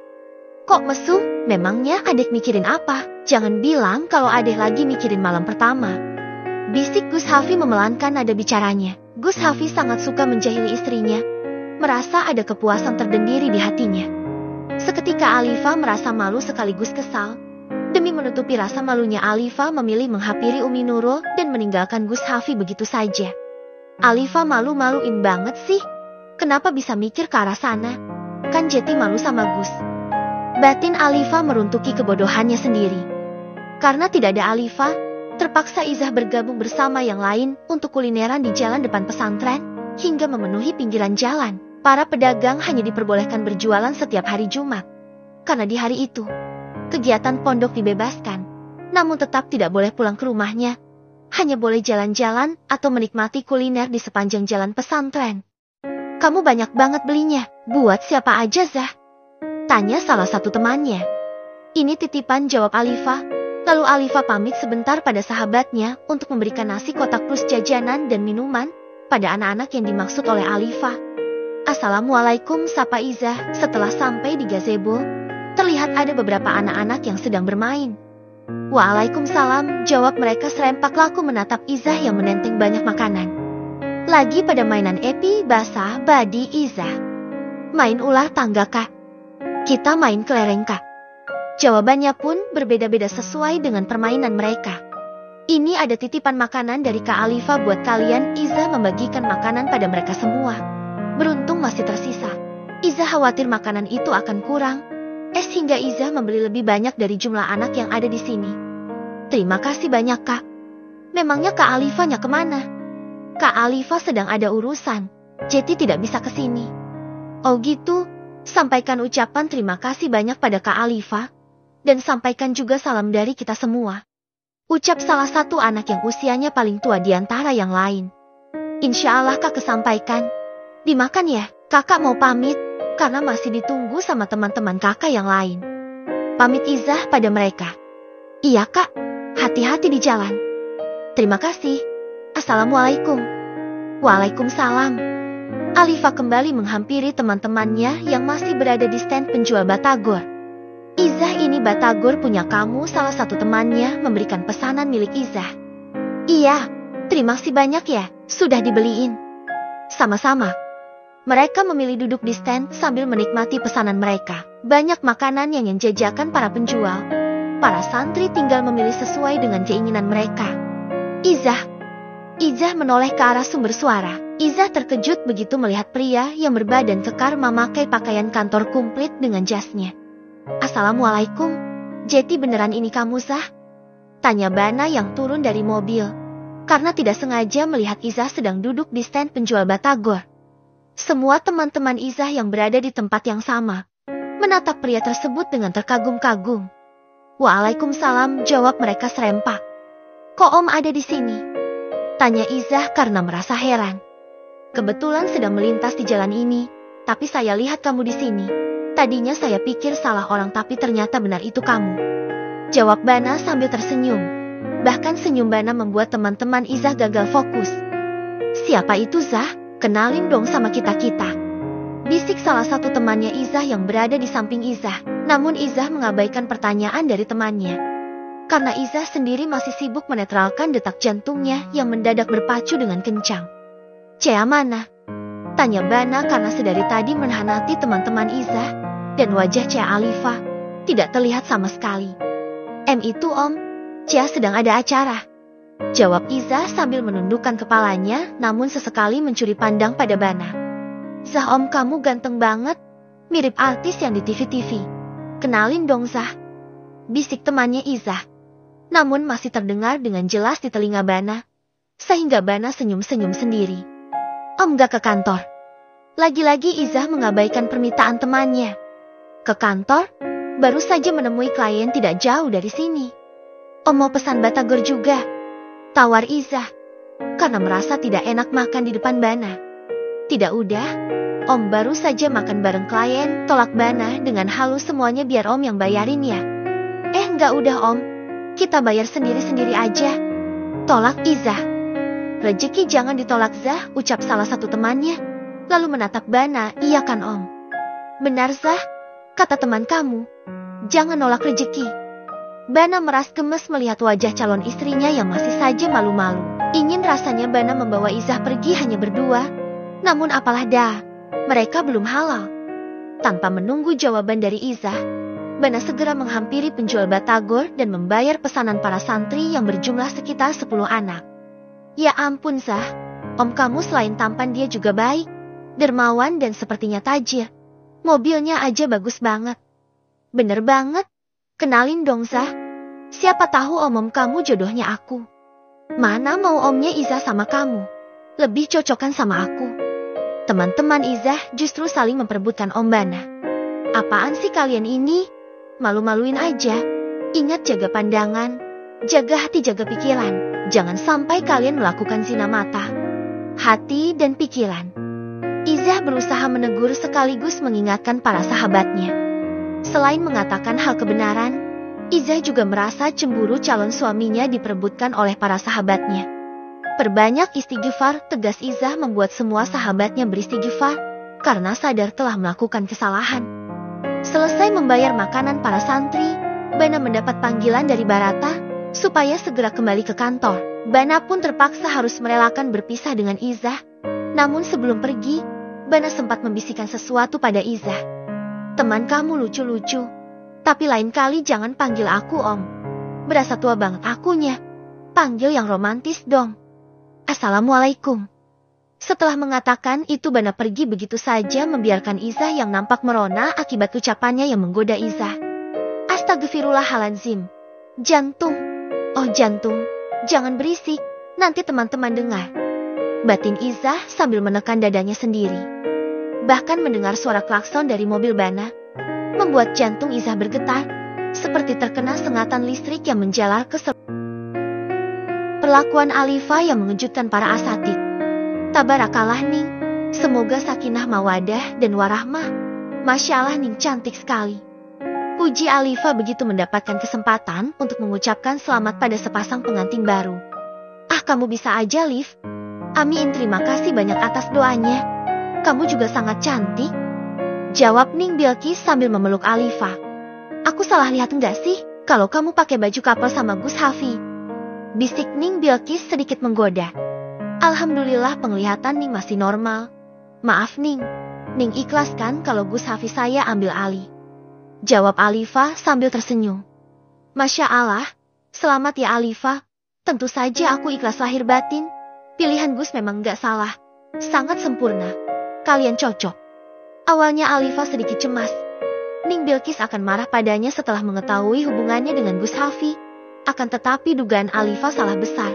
Kok mesum? Memangnya adek mikirin apa? Jangan bilang kalau adek lagi mikirin malam pertama. Bisik Gus Hafi memelankan nada bicaranya. Gus Hafi sangat suka menjahili istrinya. Merasa ada kepuasan tersendiri di hatinya. Seketika Alifah merasa malu sekaligus kesal. Demi menutupi rasa malunya Alifah memilih menghampiri Umi Nurul dan meninggalkan Gus Hafi begitu saja. Alifah malu-maluin banget sih. Kenapa bisa mikir ke arah sana? Kan Jeti malu sama Gus. Batin Alifah meruntuki kebodohannya sendiri. Karena tidak ada Alifah, terpaksa Izah bergabung bersama yang lain untuk kulineran di jalan depan pesantren, hingga memenuhi pinggiran jalan. Para pedagang hanya diperbolehkan berjualan setiap hari Jumat. Karena di hari itu, kegiatan pondok dibebaskan, namun tetap tidak boleh pulang ke rumahnya. Hanya boleh jalan-jalan atau menikmati kuliner di sepanjang jalan pesantren. Kamu banyak banget belinya, buat siapa aja Zah? Tanya salah satu temannya. Ini titipan, jawab Alifah. Lalu Alifah pamit sebentar pada sahabatnya untuk memberikan nasi kotak plus jajanan dan minuman pada anak-anak yang dimaksud oleh Alifah. Assalamualaikum, sapa Izah. Setelah sampai di gazebo, terlihat ada beberapa anak-anak yang sedang bermain. Waalaikumsalam, jawab mereka serempak laku menatap Izah yang menenteng banyak makanan. Lagi pada mainan epi, basah, badi, Izah. Main ular tangga kak? Kita main kelereng kak? Jawabannya pun berbeda-beda sesuai dengan permainan mereka. Ini ada titipan makanan dari Kak Alifah buat kalian. Izah membagikan makanan pada mereka semua. Beruntung masih tersisa. Izah khawatir makanan itu akan kurang. Hingga Izah membeli lebih banyak dari jumlah anak yang ada di sini. Terima kasih banyak kak. Memangnya Kak Alifahnya kemana? Kak Alifah sedang ada urusan, jadi tidak bisa kesini. Oh gitu, sampaikan ucapan terima kasih banyak pada Kak Alifah. Dan sampaikan juga salam dari kita semua. Ucap salah satu anak yang usianya paling tua di antara yang lain. Insya Allah kak kesampaikan. Dimakan ya, kakak mau pamit, karena masih ditunggu sama teman-teman kakak yang lain. Pamit Izah pada mereka. Iya kak, hati-hati di jalan. Terima kasih. Assalamualaikum. Waalaikumsalam. Alifah kembali menghampiri teman-temannya yang masih berada di stand penjual batagor. Izah, ini batagor punya kamu, salah satu temannya memberikan pesanan milik Izah. Iya, terima kasih banyak ya, sudah dibeliin. Sama-sama. Mereka memilih duduk di stand sambil menikmati pesanan mereka. Banyak makanan yang jajakan para penjual. Para santri tinggal memilih sesuai dengan keinginan mereka. Izah menoleh ke arah sumber suara. Izah terkejut begitu melihat pria yang berbadan kekar memakai pakaian kantor komplit dengan jasnya. Assalamualaikum, Jeti beneran ini kamu Zah? Tanya Bana yang turun dari mobil. Karena tidak sengaja melihat Izah sedang duduk di stand penjual batagor. Semua teman-teman Izah yang berada di tempat yang sama menatap pria tersebut dengan terkagum-kagum. Waalaikumsalam, jawab mereka serempak. Kok Om ada di sini? Tanya Izah karena merasa heran. Kebetulan sedang melintas di jalan ini, tapi saya lihat kamu di sini. Tadinya saya pikir salah orang tapi ternyata benar itu kamu. Jawab Bana sambil tersenyum. Bahkan senyum Bana membuat teman-teman Izah gagal fokus. Siapa itu Zah? Kenalin dong sama kita-kita. Bisik salah satu temannya Izah yang berada di samping Izah. Namun Izah mengabaikan pertanyaan dari temannya. Karena Izah sendiri masih sibuk menetralkan detak jantungnya yang mendadak berpacu dengan kencang. Cea mana? Tanya Bana karena sedari tadi menahan hati teman-teman Izah. Dan wajah Cea Alifa tidak terlihat sama sekali. Itu Om, Cea sedang ada acara. Jawab Izah sambil menundukkan kepalanya, namun sesekali mencuri pandang pada Bana. Zah Om, kamu ganteng banget, mirip artis yang di TV-TV. Kenalin dong Zah, bisik temannya Izah. Namun masih terdengar dengan jelas di telinga Bana, sehingga Bana senyum-senyum sendiri. Om gak ke kantor? Lagi-lagi Izah mengabaikan permintaan temannya. Ke kantor? Baru saja menemui klien tidak jauh dari sini. Om mau pesan batagor juga, tawar Izah, karena merasa tidak enak makan di depan Bana. Tidak udah, Om baru saja makan bareng klien, tolak Bana dengan halus, semuanya biar Om yang bayarin ya. Enggak udah Om, kita bayar sendiri-sendiri aja, tolak Izah. Rezeki jangan ditolak Zah, ucap salah satu temannya, lalu menatap Bana. Iya kan Om? Benar Zah, kata teman kamu, jangan nolak rezeki. Bana meras gemes melihat wajah calon istrinya yang masih saja malu-malu. Ingin rasanya Bana membawa Izah pergi hanya berdua. Namun apalah dah, mereka belum halal. Tanpa menunggu jawaban dari Izah, Bana segera menghampiri penjual batagor dan membayar pesanan para santri yang berjumlah sekitar 10 anak. Ya ampun Zah, Om kamu selain tampan dia juga baik, dermawan dan sepertinya tajir. Mobilnya aja bagus banget. Bener banget. Kenalin dong Zah, siapa tahu om kamu jodohnya aku. Mana mau omnya Izah sama kamu, lebih cocokan sama aku. Teman-teman Izah justru saling memperebutkan Om Bana. Apaan sih kalian ini? Malu-maluin aja. Ingat jaga pandangan, jaga hati, jaga pikiran. Jangan sampai kalian melakukan zina mata, hati dan pikiran. Izah berusaha menegur sekaligus mengingatkan para sahabatnya. Selain mengatakan hal kebenaran, Izah juga merasa cemburu calon suaminya diperebutkan oleh para sahabatnya. Perbanyak istighfar, tegas Izah membuat semua sahabatnya beristighfar karena sadar telah melakukan kesalahan. Selesai membayar makanan para santri, Bana mendapat panggilan dari Barata supaya segera kembali ke kantor. Bana pun terpaksa harus merelakan berpisah dengan Izah. Namun sebelum pergi, Bana sempat membisikkan sesuatu pada Izah. Teman kamu lucu-lucu, tapi lain kali jangan panggil aku Om. Berasa tua banget akunya. Panggil yang romantis dong. Assalamualaikum. Setelah mengatakan itu Bana pergi begitu saja membiarkan Izah yang nampak merona akibat ucapannya yang menggoda Izah. Astagfirullahaladzim. Jantung. Oh jantung, jangan berisik, nanti teman-teman dengar. Batin Izah sambil menekan dadanya sendiri. Bahkan mendengar suara klakson dari mobil Bana membuat jantung Izah bergetar, seperti terkena sengatan listrik yang menjalar ke perlakuan Alifa yang mengejutkan para asatid. Tabarakallah Ning, semoga sakinah mawadah dan warahmah. Masya Allah Ning cantik sekali. Puji Alifa begitu mendapatkan kesempatan untuk mengucapkan selamat pada sepasang pengantin baru. Kamu bisa aja Liv. Amin, terima kasih banyak atas doanya. Kamu juga sangat cantik, jawab Ning Bilqis sambil memeluk Alifa. Aku salah lihat enggak sih kalau kamu pakai baju couple sama Gus Hafi? Bisik Ning Bilqis sedikit menggoda. Alhamdulillah penglihatan Ning masih normal. Maaf Ning, Ning ikhlas kan kalau Gus Hafi saya ambil alih, jawab Alifa sambil tersenyum. Masya Allah, selamat ya Alifa. Tentu saja aku ikhlas lahir batin. Pilihan Gus memang gak salah, sangat sempurna. Kalian cocok. Awalnya Alifa sedikit cemas. Ning Bilqis akan marah padanya setelah mengetahui hubungannya dengan Gus Hafi. Akan tetapi dugaan Alifa salah besar.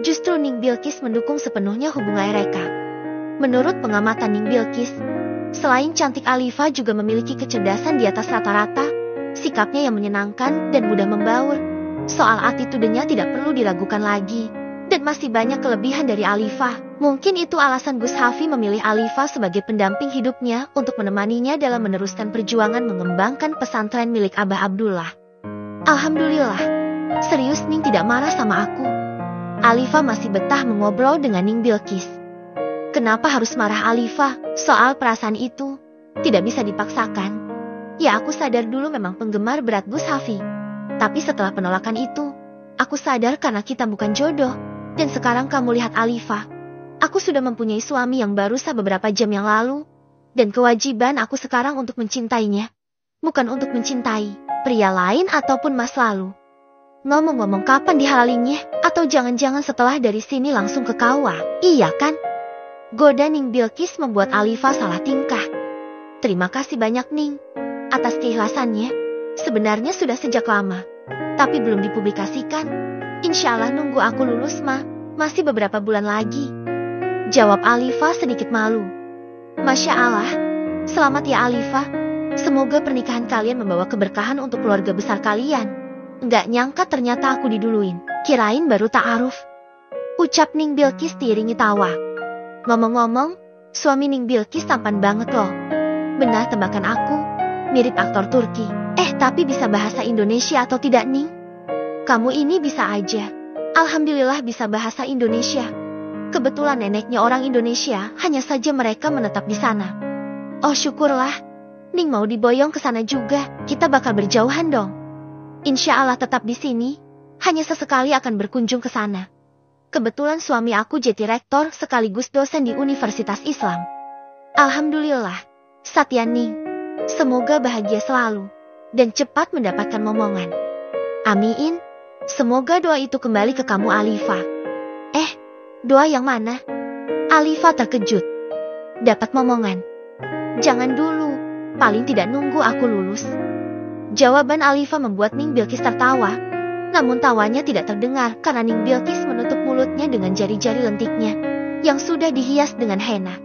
Justru Ning Bilqis mendukung sepenuhnya hubungan mereka. Menurut pengamatan Ning Bilqis, selain cantik, Alifa juga memiliki kecerdasan di atas rata-rata, sikapnya yang menyenangkan dan mudah membaur. Soal attitude-nya tidak perlu diragukan lagi, dan masih banyak kelebihan dari Alifa. Mungkin itu alasan Gus Hafi memilih Alifa sebagai pendamping hidupnya untuk menemaninya dalam meneruskan perjuangan mengembangkan pesantren milik Abah Abdullah. Alhamdulillah, serius Ning tidak marah sama aku. Alifa masih betah mengobrol dengan Ning Bilqis. Kenapa harus marah Alifa? Soal perasaan itu tidak bisa dipaksakan. Ya, aku sadar dulu memang penggemar berat Gus Hafi. Tapi setelah penolakan itu, aku sadar karena kita bukan jodoh. Dan sekarang kamu lihat Alifa. Aku sudah mempunyai suami yang baru beberapa jam yang lalu. Dan kewajiban aku sekarang untuk mencintainya. Bukan untuk mencintai pria lain ataupun mas lalu. Ngomong-ngomong, kapan dihalalinya? Atau jangan-jangan setelah dari sini langsung ke KUA? Iya kan? Goda Ning Bilqis membuat Alifa salah tingkah. Terima kasih banyak Ning atas keikhlasannya. Sebenarnya sudah sejak lama, tapi belum dipublikasikan. Insya Allah nunggu aku lulus masih beberapa bulan lagi. Jawab Alifa sedikit malu. Masya Allah, selamat ya Alifa. Semoga pernikahan kalian membawa keberkahan untuk keluarga besar kalian. Nggak nyangka ternyata aku diduluin, kirain baru ta'aruf. Ucap Ning Bilqis diiringi tawa. Ngomong-ngomong, suami Ning Bilqis tampan banget loh. Benar tebakan aku, mirip aktor Turki. Tapi bisa bahasa Indonesia atau tidak Ning? Kamu ini bisa aja. Alhamdulillah bisa bahasa Indonesia. Kebetulan neneknya orang Indonesia, hanya saja mereka menetap di sana. Oh syukurlah, Ning mau diboyong ke sana juga, kita bakal berjauhan dong. Insya Allah tetap di sini, hanya sesekali akan berkunjung ke sana. Kebetulan suami aku jadi rektor sekaligus dosen di Universitas Islam. Alhamdulillah, Satya Ning. Semoga bahagia selalu dan cepat mendapatkan momongan. Amin. Semoga doa itu kembali ke kamu Alifa. Doa yang mana? Alifa terkejut. Dapat momongan? Jangan dulu, paling tidak nunggu aku lulus. Jawaban Alifa membuat Ning Bilqis tertawa. Namun tawanya tidak terdengar karena Ning Bilqis menutup mulutnya dengan jari-jari lentiknya yang sudah dihias dengan henna.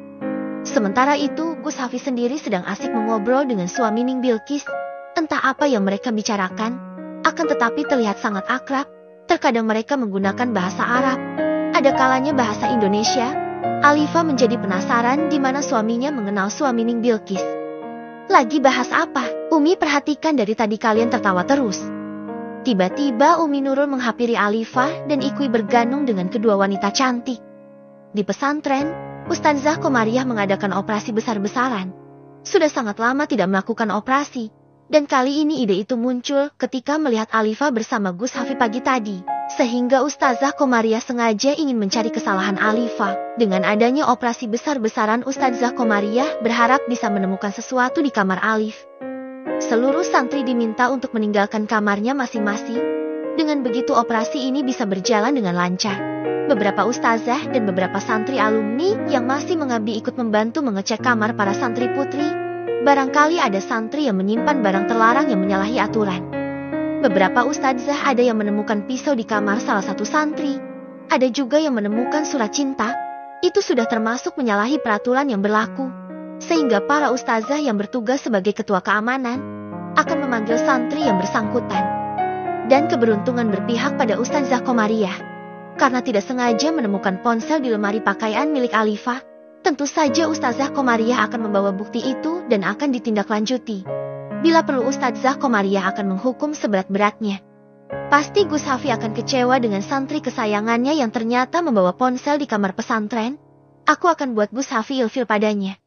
Sementara itu, Gus Hafi sendiri sedang asik mengobrol dengan suami Ning Bilqis. Entah apa yang mereka bicarakan, akan tetapi terlihat sangat akrab. Terkadang mereka menggunakan bahasa Arab, ada kalanya bahasa Indonesia. Alifa menjadi penasaran di mana suaminya mengenal suami Ning Bilqis. Lagi bahas apa? Umi perhatikan dari tadi kalian tertawa terus. Tiba-tiba Umi Nurul menghampiri Alifa dan Ikwi berganung dengan kedua wanita cantik. Di pesantren, Ustazah Komariah mengadakan operasi besar-besaran. Sudah sangat lama tidak melakukan operasi. Dan kali ini ide itu muncul ketika melihat Alifa bersama Gus Hafi pagi tadi. Sehingga Ustazah Komariah sengaja ingin mencari kesalahan Alifa. Dengan adanya operasi besar-besaran, Ustazah Komariah berharap bisa menemukan sesuatu di kamar Alif. Seluruh santri diminta untuk meninggalkan kamarnya masing-masing. Dengan begitu operasi ini bisa berjalan dengan lancar. Beberapa ustazah dan beberapa santri alumni yang masih mengabdi ikut membantu mengecek kamar para santri putri. Barangkali ada santri yang menyimpan barang terlarang yang menyalahi aturan. Beberapa ustazah ada yang menemukan pisau di kamar salah satu santri. Ada juga yang menemukan surat cinta. Itu sudah termasuk menyalahi peraturan yang berlaku. Sehingga para ustazah yang bertugas sebagai ketua keamanan akan memanggil santri yang bersangkutan. Dan keberuntungan berpihak pada Ustazah Komariah. Karena tidak sengaja menemukan ponsel di lemari pakaian milik Alifa. Tentu saja Ustazah Komariah akan membawa bukti itu dan akan ditindaklanjuti. Bila perlu Ustazah Komariah akan menghukum seberat-beratnya. Pasti Gus Hafi akan kecewa dengan santri kesayangannya yang ternyata membawa ponsel di kamar pesantren. Aku akan buat Gus Hafi ilfil padanya.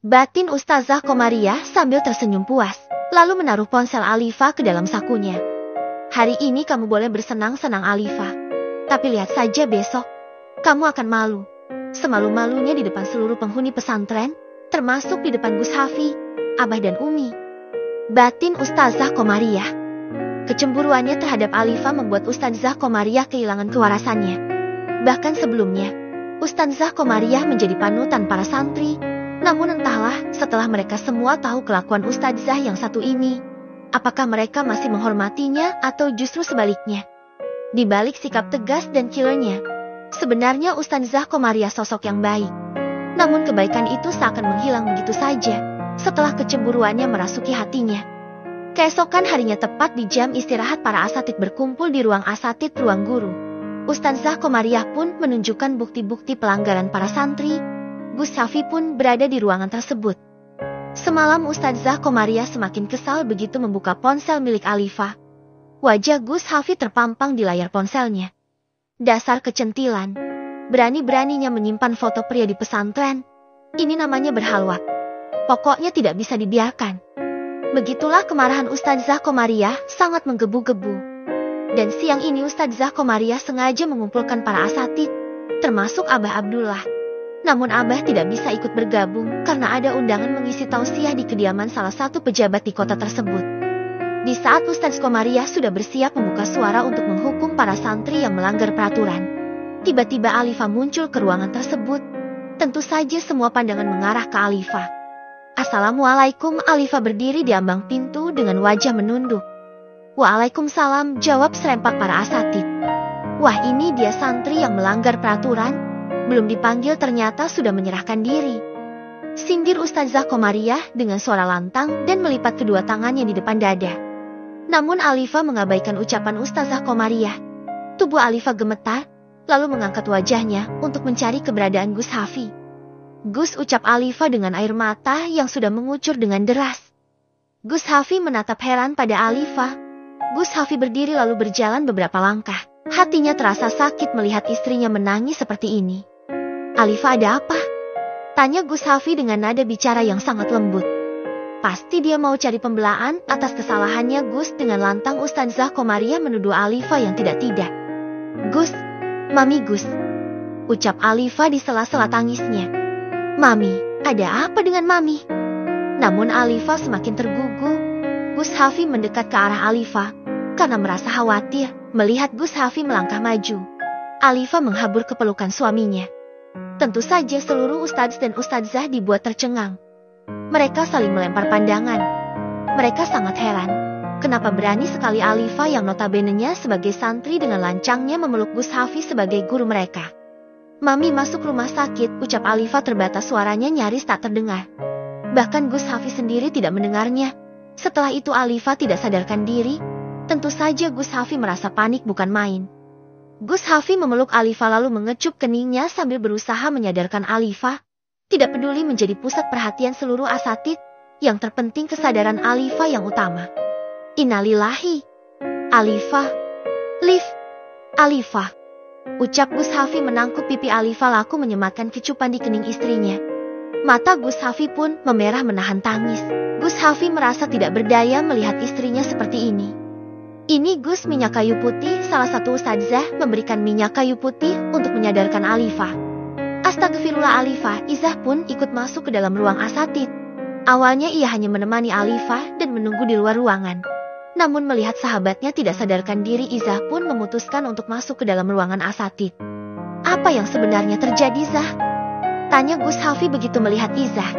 Batin Ustazah Komariah sambil tersenyum puas. Lalu menaruh ponsel Alifa ke dalam sakunya. Hari ini kamu boleh bersenang-senang Alifa. Tapi lihat saja besok. Kamu akan malu. Semalu-malunya di depan seluruh penghuni pesantren, termasuk di depan Gus Hafi, Abah dan Umi. Batin Ustazah Komariah. Kecemburuannya terhadap Alifa membuat Ustazah Komariah kehilangan kewarasannya. Bahkan sebelumnya, Ustazah Komariah menjadi panutan para santri. Namun entahlah, setelah mereka semua tahu kelakuan Ustazah yang satu ini, apakah mereka masih menghormatinya atau justru sebaliknya? Di balik sikap tegas dan killernya, sebenarnya Ustazah Komariah sosok yang baik. Namun kebaikan itu seakan menghilang begitu saja setelah kecemburuannya merasuki hatinya. Keesokan harinya tepat di jam istirahat para asatid berkumpul di ruang asatid ruang guru. Ustadzah Komariah pun menunjukkan bukti-bukti pelanggaran para santri. Gus Hafi pun berada di ruangan tersebut. Semalam Ustadzah Komariah semakin kesal begitu membuka ponsel milik Alifah. Wajah Gus Hafi terpampang di layar ponselnya. Dasar kecentilan. Berani-beraninya menyimpan foto pria di pesantren. Ini namanya berhalwat. Pokoknya tidak bisa dibiarkan. Begitulah kemarahan Ustadzah Komariah sangat menggebu-gebu. Dan siang ini Ustadzah Komariah sengaja mengumpulkan para asatid, termasuk Abah Abdullah. Namun Abah tidak bisa ikut bergabung karena ada undangan mengisi tausiah di kediaman salah satu pejabat di kota tersebut. Di saat Ustadz Komariah sudah bersiap membuka suara untuk menghukum para santri yang melanggar peraturan, tiba-tiba Alifah muncul ke ruangan tersebut. Tentu saja semua pandangan mengarah ke Alifah. Assalamualaikum. Alifah berdiri di ambang pintu dengan wajah menunduk. Waalaikumsalam, jawab serempak para asatid. Wah, ini dia santri yang melanggar peraturan. Belum dipanggil ternyata sudah menyerahkan diri. Sindir Ustadzah Komariah dengan suara lantang dan melipat kedua tangannya di depan dada. Namun Alifah mengabaikan ucapan Ustadzah Komariah. Tubuh Alifah gemetar, lalu mengangkat wajahnya untuk mencari keberadaan Gus Hafi. Gus, ucap Alifah dengan air mata yang sudah mengucur dengan deras. Gus Hafi menatap heran pada Alifah. Gus Hafi berdiri lalu berjalan beberapa langkah. Hatinya terasa sakit melihat istrinya menangis seperti ini. Alifah, ada apa? Tanya Gus Hafi dengan nada bicara yang sangat lembut. Pasti dia mau cari pembelaan atas kesalahannya. Gus, dengan lantang Ustadzah Komariah menuduh Alifah yang tidak-tidak. Gus, Mami Gus, ucap Alifah di sela-sela tangisnya. Mami, ada apa dengan Mami? Namun Alifah semakin tergugu. Gus Hafi mendekat ke arah Alifah karena merasa khawatir melihat Gus Hafi melangkah maju. Alifah menghabur ke pelukan suaminya. Tentu saja seluruh ustadz dan ustadzah dibuat tercengang. Mereka saling melempar pandangan. Mereka sangat heran. Kenapa berani sekali Alifah yang notabene-nya sebagai santri dengan lancangnya memeluk Gus Hafi sebagai guru mereka. Mami masuk rumah sakit, ucap Alifah terbatas, suaranya nyaris tak terdengar. Bahkan Gus Hafi sendiri tidak mendengarnya. Setelah itu Alifah tidak sadarkan diri. Tentu saja Gus Hafi merasa panik bukan main. Gus Hafi memeluk Alifah lalu mengecup keningnya sambil berusaha menyadarkan Alifah. Tidak peduli menjadi pusat perhatian seluruh asatid, yang terpenting kesadaran Alifah yang utama. Innalillahi. Alifah. Liv. Alifah. Ucap Gus Hafi menangkup pipi Alifah laku menyematkan kecupan di kening istrinya. Mata Gus Hafi pun memerah menahan tangis. Gus Hafi merasa tidak berdaya melihat istrinya seperti ini. Ini Gus minyak kayu putih, salah satu ustadzah memberikan minyak kayu putih untuk menyadarkan Alifah. Astagfirullah. Alifah, Izah pun ikut masuk ke dalam ruang asatid. Awalnya ia hanya menemani Alifah dan menunggu di luar ruangan. Namun melihat sahabatnya tidak sadarkan diri, Izah pun memutuskan untuk masuk ke dalam ruangan asatid. Apa yang sebenarnya terjadi, Zah? Tanya Gus Hafi begitu melihat Izah.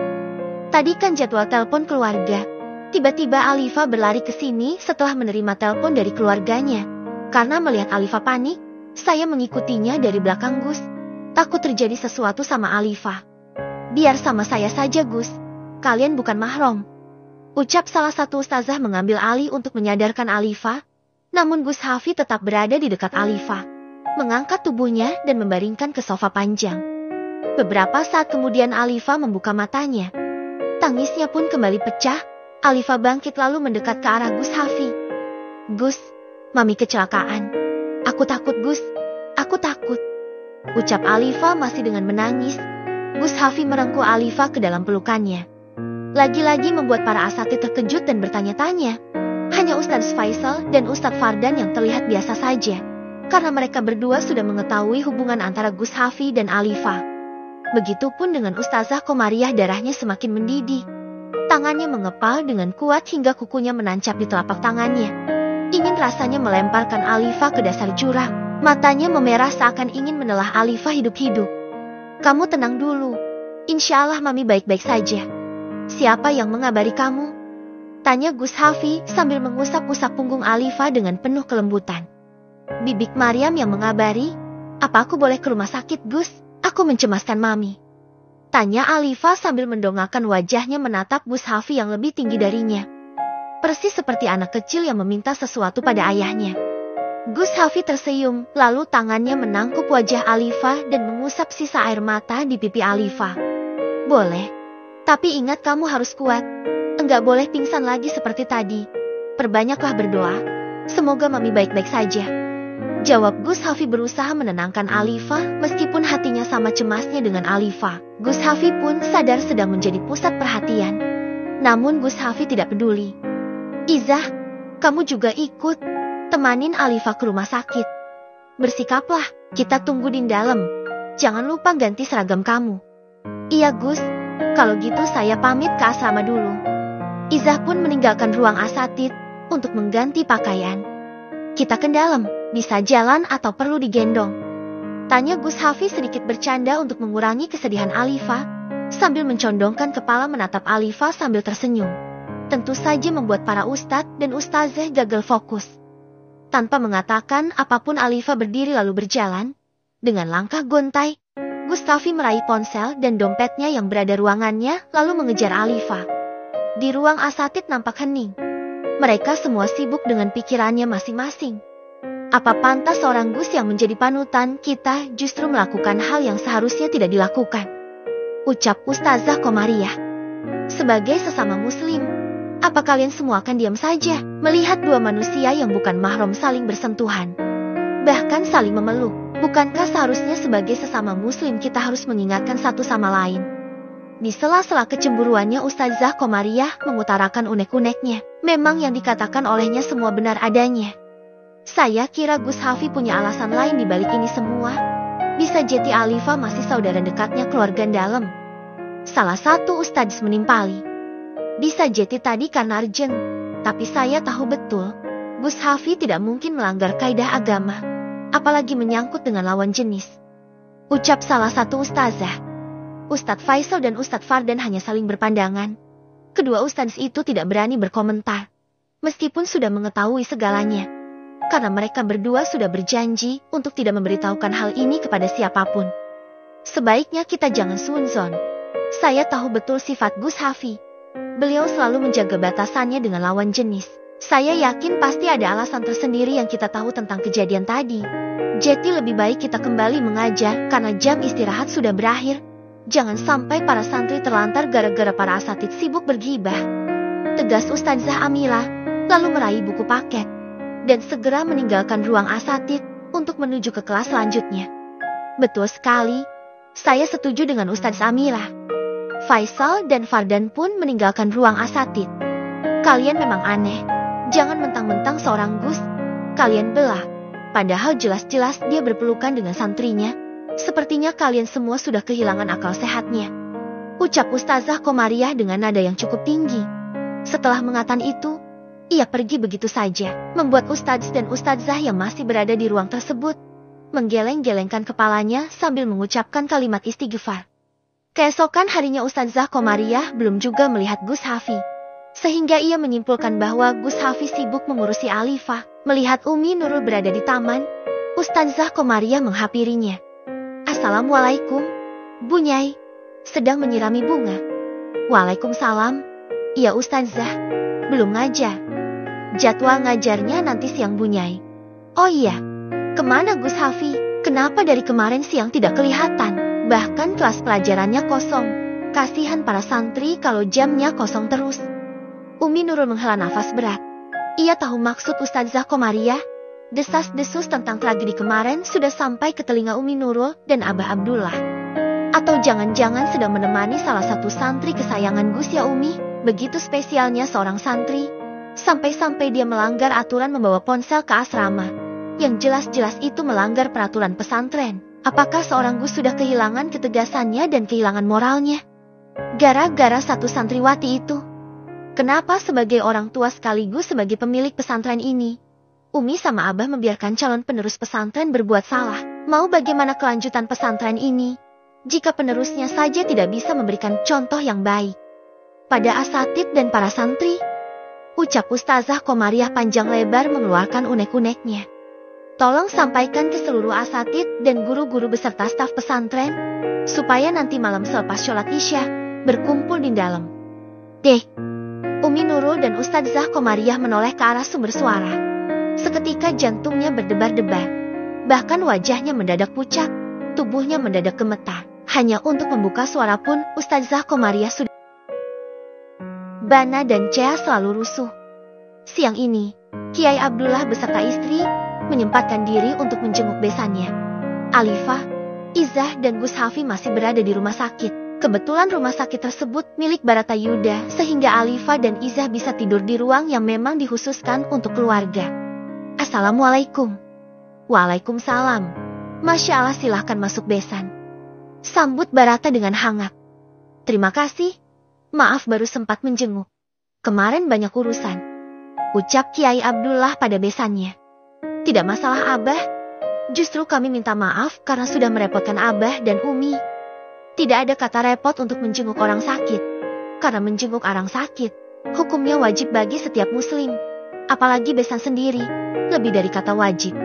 Tadi kan jadwal telepon keluarga. Tiba-tiba Alifah berlari ke sini setelah menerima telepon dari keluarganya. Karena melihat Alifah panik, saya mengikutinya dari belakang Gus. Takut terjadi sesuatu sama Alifah. Biar sama saya saja Gus. Kalian bukan mahram. Ucap salah satu ustazah mengambil alih untuk menyadarkan Alifah. Namun Gus Hafi tetap berada di dekat Alifah, mengangkat tubuhnya dan membaringkan ke sofa panjang. Beberapa saat kemudian Alifah membuka matanya. Tangisnya pun kembali pecah. Alifah bangkit lalu mendekat ke arah Gus Hafi. Gus, Mami kecelakaan. Aku takut Gus, aku takut. Ucap Alifah masih dengan menangis. Gus Hafi merengkuh Alifah ke dalam pelukannya. Lagi-lagi membuat para asatid terkejut dan bertanya-tanya. Hanya Ustadz Faisal dan Ustadz Fardan yang terlihat biasa saja. Karena mereka berdua sudah mengetahui hubungan antara Gus Hafi dan Alifah. Begitupun dengan Ustazah Komariah, darahnya semakin mendidih. Tangannya mengepal dengan kuat hingga kukunya menancap di telapak tangannya. Ingin rasanya melemparkan Alifah ke dasar jurang. Matanya memerah seakan ingin menelah Alifah hidup-hidup. Kamu tenang dulu. Insya Allah Mami baik-baik saja. Siapa yang mengabari kamu? Tanya Gus Hafi sambil mengusap-usap punggung Alifah dengan penuh kelembutan. Bibik Maryam yang mengabari? Apa aku boleh ke rumah sakit Gus? Aku mencemaskan Mami. Tanya Alifa sambil mendongakkan wajahnya menatap Gus Hafi yang lebih tinggi darinya. Persis seperti anak kecil yang meminta sesuatu pada ayahnya. Gus Hafi tersenyum, lalu tangannya menangkup wajah Alifa dan mengusap sisa air mata di pipi Alifa. Boleh, tapi ingat kamu harus kuat. Enggak boleh pingsan lagi seperti tadi. Perbanyaklah berdoa. Semoga Mami baik-baik saja. Jawab Gus Hafi berusaha menenangkan Alifa meskipun hatinya sama cemasnya dengan Alifa. Gus Hafi pun sadar sedang menjadi pusat perhatian. Namun Gus Hafi tidak peduli. Izah, kamu juga ikut. Temanin Alifa ke rumah sakit. Bersikaplah, kita tunggu di dalam. Jangan lupa ganti seragam kamu. Iya Gus, kalau gitu saya pamit ke asrama dulu. Izah pun meninggalkan ruang asatid untuk mengganti pakaian. Kita ke dalam. Bisa jalan atau perlu digendong? Tanya Gus Hafi sedikit bercanda untuk mengurangi kesedihan Alifa, sambil mencondongkan kepala menatap Alifa sambil tersenyum. Tentu saja membuat para ustadz dan ustazah gagal fokus. Tanpa mengatakan apapun Alifa berdiri lalu berjalan. Dengan langkah gontai, Gus Hafi meraih ponsel dan dompetnya yang berada ruangannya lalu mengejar Alifa. Di ruang asatid nampak hening. Mereka semua sibuk dengan pikirannya masing-masing. Apa pantas seorang Gus yang menjadi panutan kita justru melakukan hal yang seharusnya tidak dilakukan? Ucap Ustazah Komariah. Sebagai sesama muslim, apa kalian semua akan diam saja melihat dua manusia yang bukan mahram saling bersentuhan? Bahkan saling memeluk. Bukankah seharusnya sebagai sesama muslim kita harus mengingatkan satu sama lain? Di sela-sela kecemburuannya Ustazah Komariah mengutarakan unek-uneknya. Memang yang dikatakan olehnya semua benar adanya. Saya kira Gus Hafi punya alasan lain di balik ini semua. Bisa jadi Alifa masih saudara dekatnya keluarga dalam. Salah satu ustadz menimpali. Bisa jadi tadi karena urgent. Tapi saya tahu betul, Gus Hafi tidak mungkin melanggar kaidah agama. Apalagi menyangkut dengan lawan jenis. Ucap salah satu ustazah. Ustadz Faisal dan Ustadz Fardan hanya saling berpandangan. Kedua ustadz itu tidak berani berkomentar. Meskipun sudah mengetahui segalanya. Karena mereka berdua sudah berjanji untuk tidak memberitahukan hal ini kepada siapapun. Sebaiknya kita jangan suudzon. Saya tahu betul sifat Gus Hafi. Beliau selalu menjaga batasannya dengan lawan jenis. Saya yakin pasti ada alasan tersendiri yang kita tahu tentang kejadian tadi. Jadi lebih baik kita kembali mengajar karena jam istirahat sudah berakhir. Jangan sampai para santri terlantar gara-gara para asatid sibuk bergibah. Tegas Ustazah Amila, lalu meraih buku paket. Dan segera meninggalkan ruang asatid untuk menuju ke kelas selanjutnya. Betul sekali, saya setuju dengan Ustaz Amira. Faisal dan Fardan pun meninggalkan ruang asatid. Kalian memang aneh, jangan mentang-mentang seorang Gus, kalian belah. Padahal jelas-jelas dia berpelukan dengan santrinya. Sepertinya kalian semua sudah kehilangan akal sehatnya. Ucap Ustazah Komariah dengan nada yang cukup tinggi. Setelah mengatakan itu, ia pergi begitu saja, membuat ustadz dan ustadzah yang masih berada di ruang tersebut menggeleng-gelengkan kepalanya sambil mengucapkan kalimat istighfar. Keesokan harinya Ustazah Komariah belum juga melihat Gus Hafi. Sehingga ia menyimpulkan bahwa Gus Hafi sibuk mengurusi Alifa. Melihat Umi Nurul berada di taman, Ustazah Komariah menghampirinya. Assalamualaikum, Bu Nyai. Sedang menyirami bunga. Waalaikumsalam. Iya Ustazah, belum ngajar. Jadwal ngajarnya nanti siang Bu Nyai. Oh iya, kemana Gus Hafi? Kenapa dari kemarin siang tidak kelihatan? Bahkan kelas pelajarannya kosong. Kasihan para santri kalau jamnya kosong terus. Umi Nurul menghela nafas berat. Ia tahu maksud Ustazah Komariah. Desas-desus tentang tragedi kemarin sudah sampai ke telinga Umi Nurul dan Abah Abdullah. Atau jangan-jangan sedang menemani salah satu santri kesayangan Gus ya Umi? Begitu spesialnya seorang santri. Sampai-sampai dia melanggar aturan membawa ponsel ke asrama. Yang jelas-jelas itu melanggar peraturan pesantren. Apakah seorang Gus sudah kehilangan ketegasannya dan kehilangan moralnya? Gara-gara satu santriwati itu. Kenapa sebagai orang tua sekaligus sebagai pemilik pesantren ini, Umi sama Abah membiarkan calon penerus pesantren berbuat salah? Mau bagaimana kelanjutan pesantren ini, jika penerusnya saja tidak bisa memberikan contoh yang baik pada asatid dan para santri? Ucap Ustazah Komariah panjang lebar mengeluarkan unek-uneknya. Tolong sampaikan ke seluruh asatid dan guru-guru beserta staf pesantren, supaya nanti malam selepas sholat Isya, berkumpul di dalam. Deh, Umi Nurul dan Ustadzah Komariah menoleh ke arah sumber suara. Seketika jantungnya berdebar-debar. Bahkan wajahnya mendadak pucat, tubuhnya mendadak gemetar. Hanya untuk membuka suara pun Ustadzah Komariah sudah. Bana dan Cea selalu rusuh. Siang ini, Kiai Abdullah beserta istri menyempatkan diri untuk menjenguk besannya. Alifah, Izzah dan Gus Hafi masih berada di rumah sakit. Kebetulan rumah sakit tersebut milik Baratayuda sehingga Alifah dan Izzah bisa tidur di ruang yang memang dikhususkan untuk keluarga. Assalamualaikum. Waalaikumsalam. Masya Allah, silahkan masuk besan. Sambut Barata dengan hangat. Terima kasih. Maaf baru sempat menjenguk. Kemarin banyak urusan. Ucap Kiai Abdullah pada besannya. Tidak masalah Abah. Justru kami minta maaf karena sudah merepotkan Abah dan Umi. Tidak ada kata repot untuk menjenguk orang sakit. Karena menjenguk orang sakit, hukumnya wajib bagi setiap muslim. Apalagi besan sendiri, lebih dari kata wajib.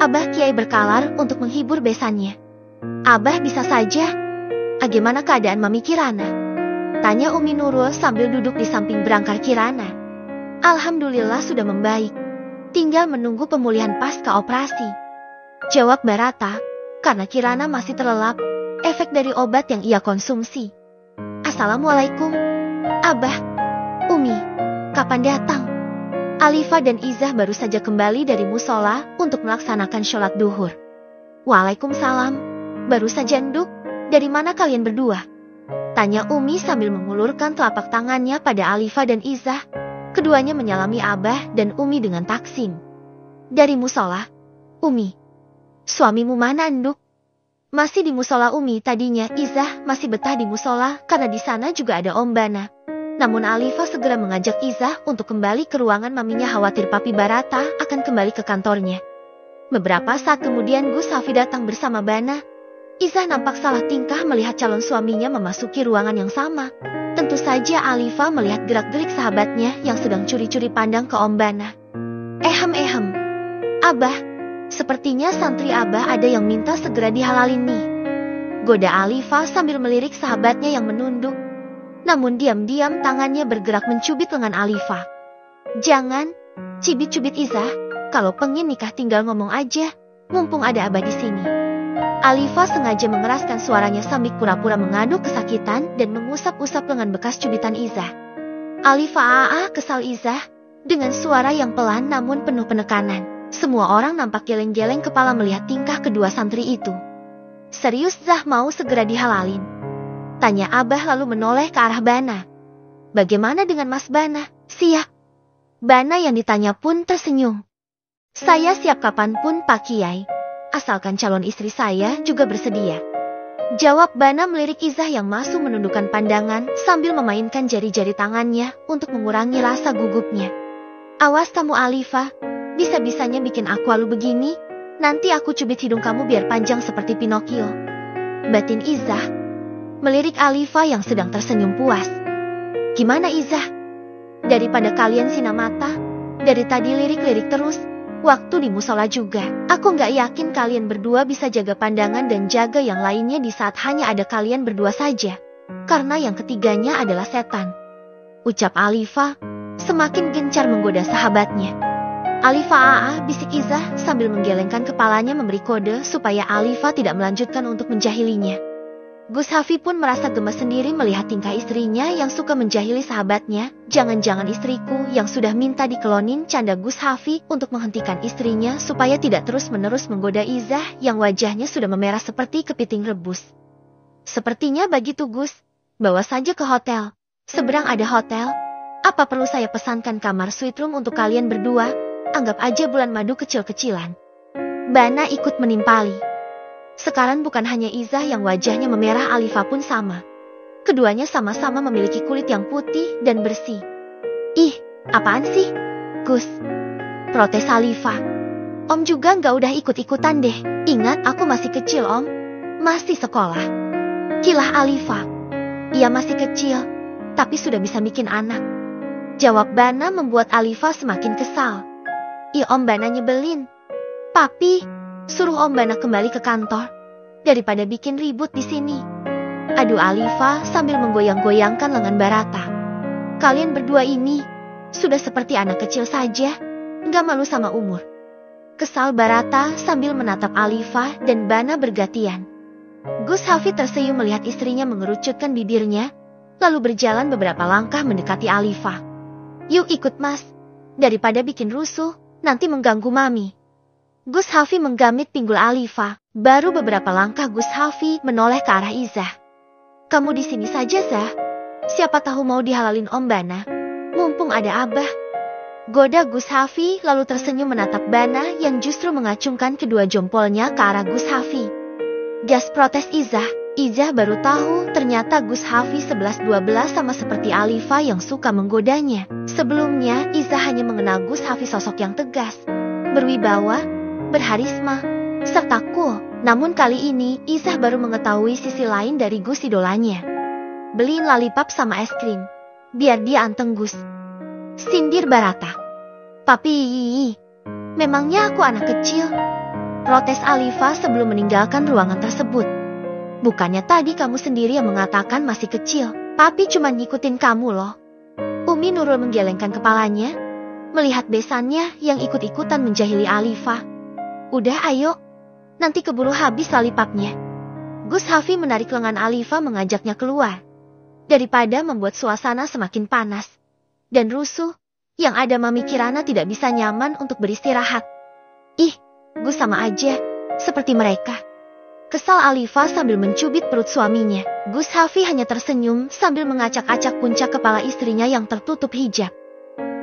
Abah Kiai berkalar untuk menghibur besannya. Abah bisa saja. Bagaimana keadaan Mami Kirana? Tanya Umi Nurul sambil duduk di samping berangkar Kirana. Alhamdulillah sudah membaik. Tinggal menunggu pemulihan pasca operasi. Jawab Barata, karena Kirana masih terlelap, efek dari obat yang ia konsumsi. Assalamualaikum. Abah, Umi, kapan datang? Alifah dan Izzah baru saja kembali dari musola untuk melaksanakan sholat duhur. Waalaikumsalam. Baru saja nduk, dari mana kalian berdua? Tanya Umi sambil mengulurkan telapak tangannya pada Alifah dan Izzah. Keduanya menyalami Abah dan Umi dengan taksim. Dari musola. Umi, suamimu mana nduk? Masih di musola Umi. Tadinya Izzah masih betah di musola karena di sana juga ada Om Bana. Namun Alifah segera mengajak Izzah untuk kembali ke ruangan maminya, khawatir Papi Barata akan kembali ke kantornya. Beberapa saat kemudian Gus Hafi datang bersama Bana. Izzah nampak salah tingkah melihat calon suaminya memasuki ruangan yang sama. Tentu saja Alifah melihat gerak-gerik sahabatnya yang sedang curi-curi pandang ke Om Bana. Ehem. Abah, sepertinya santri Abah ada yang minta segera dihalalin nih. Goda Alifah sambil melirik sahabatnya yang menunduk. Namun diam-diam tangannya bergerak mencubit lengan Alifah. Jangan, cibit-cubit Izzah. Kalau pengen nikah tinggal ngomong aja, mumpung ada Abah di sini. Alifah sengaja mengeraskan suaranya sambil pura-pura mengaduk kesakitan dan mengusap-usap lengan bekas cubitan Izzah. Alifah kesal Izzah dengan suara yang pelan namun penuh penekanan. Semua orang nampak geleng-geleng kepala melihat tingkah kedua santri itu. Serius Zah mau segera dihalalin? Tanya Abah lalu menoleh ke arah Bana. Bagaimana dengan Mas Bana? Siap. Bana yang ditanya pun tersenyum. Saya siap kapanpun Pak Kiai. Asalkan calon istri saya juga bersedia. Jawab Bana melirik Izzah yang masih menundukkan pandangan sambil memainkan jari-jari tangannya untuk mengurangi rasa gugupnya. Awas kamu Alifah, bisa-bisanya bikin aku halu begini, nanti aku cubit hidung kamu biar panjang seperti Pinocchio. Batin Izzah melirik Alifah yang sedang tersenyum puas. Gimana Izzah? Daripada kalian sina mata, dari tadi lirik-lirik terus. Waktu di musola juga, aku gak yakin kalian berdua bisa jaga pandangan dan jaga yang lainnya di saat hanya ada kalian berdua saja. Karena yang ketiganya adalah setan. Ucap Alifah, semakin gencar menggoda sahabatnya. Alifah bisik Izzah sambil menggelengkan kepalanya memberi kode supaya Alifah tidak melanjutkan untuk menjahilinya. Gus Hafi pun merasa gemes sendiri melihat tingkah istrinya yang suka menjahili sahabatnya. Jangan-jangan istriku yang sudah minta dikelonin, canda Gus Hafi untuk menghentikan istrinya supaya tidak terus-menerus menggoda Izzah yang wajahnya sudah memerah seperti kepiting rebus. Sepertinya begitu Gus, bawa saja ke hotel. Seberang ada hotel. Apa perlu saya pesankan kamar suite room untuk kalian berdua? Anggap aja bulan madu kecil-kecilan. Bana ikut menimpali. Sekarang bukan hanya Izzah yang wajahnya memerah, Alifah pun sama. Keduanya sama-sama memiliki kulit yang putih dan bersih. Ih, apaan sih? Gus, protes Alifah. Om juga nggak udah ikut-ikutan deh. Ingat aku masih kecil Om. Masih sekolah. Kilah Alifah. Ia masih kecil, tapi sudah bisa bikin anak. Jawab Bana membuat Alifah semakin kesal. Ih Om, Bana nyebelin. Papi, suruh Om Bana kembali ke kantor, daripada bikin ribut di sini. Adu Alifa sambil menggoyang-goyangkan lengan Barata. Kalian berdua ini sudah seperti anak kecil saja, nggak malu sama umur. Kesal Barata sambil menatap Alifa dan Bana bergantian. Gus Hafi tersenyum melihat istrinya mengerucutkan bibirnya, lalu berjalan beberapa langkah mendekati Alifa. Yuk ikut mas, daripada bikin rusuh, nanti mengganggu mami. Gus Hafi menggamit pinggul Alifa. Baru beberapa langkah Gus Hafi menoleh ke arah Izah. Kamu di sini saja, Zah. Siapa tahu mau dihalalin Om Bana. Mumpung ada Abah. Goda Gus Hafi lalu tersenyum menatap Bana yang justru mengacungkan kedua jempolnya ke arah Gus Hafi. Gas protes Izah. Izah baru tahu ternyata Gus Hafi 11-12 sama seperti Alifa yang suka menggodanya. Sebelumnya Izah hanya mengenal Gus Hafi sosok yang tegas, berwibawa, berharisma, serta cool. Namun kali ini Izah baru mengetahui sisi lain dari Gus idolanya. Beliin lollipop sama es krim, biar dia anteng Gus. Sindir Barata. Papi, memangnya aku anak kecil? Protes Alifa sebelum meninggalkan ruangan tersebut. Bukannya tadi kamu sendiri yang mengatakan masih kecil. Papi cuma ngikutin kamu loh. Umi Nurul menggelengkan kepalanya, melihat besannya yang ikut-ikutan menjahili Alifa. Udah ayo, nanti keburu habis lollipopnya. Gus Hafi menarik lengan Alifa mengajaknya keluar. Daripada membuat suasana semakin panas dan rusuh, yang ada Mami Kirana tidak bisa nyaman untuk beristirahat. Ih, Gus sama aja, seperti mereka. Kesal Alifa sambil mencubit perut suaminya. Gus Hafi hanya tersenyum sambil mengacak-acak puncak kepala istrinya yang tertutup hijab.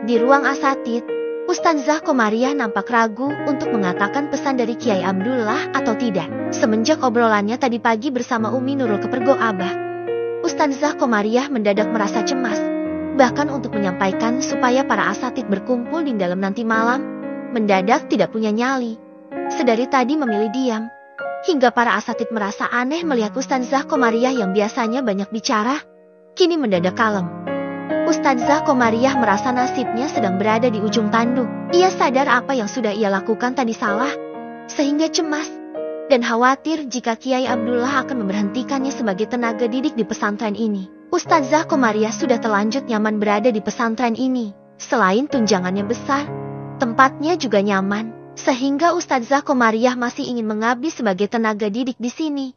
Di ruang asatid, Ustadzah Komariah nampak ragu untuk mengatakan pesan dari Kiai Abdullah atau tidak. Semenjak obrolannya tadi pagi bersama Umi Nurul kepergok Abah, Ustadzah Komariah mendadak merasa cemas. Bahkan untuk menyampaikan supaya para asatid berkumpul di dalam nanti malam, mendadak tidak punya nyali. Sedari tadi memilih diam, hingga para asatid merasa aneh melihat Ustadzah Komariah yang biasanya banyak bicara, kini mendadak kalem. Ustadzah Komariah merasa nasibnya sedang berada di ujung tanduk. Ia sadar apa yang sudah ia lakukan tadi salah, sehingga cemas dan khawatir jika Kiai Abdullah akan memberhentikannya sebagai tenaga didik di pesantren ini. Ustadzah Komariah sudah terlanjut nyaman berada di pesantren ini. Selain tunjangannya besar, tempatnya juga nyaman, sehingga Ustadzah Komariah masih ingin mengabdi sebagai tenaga didik di sini.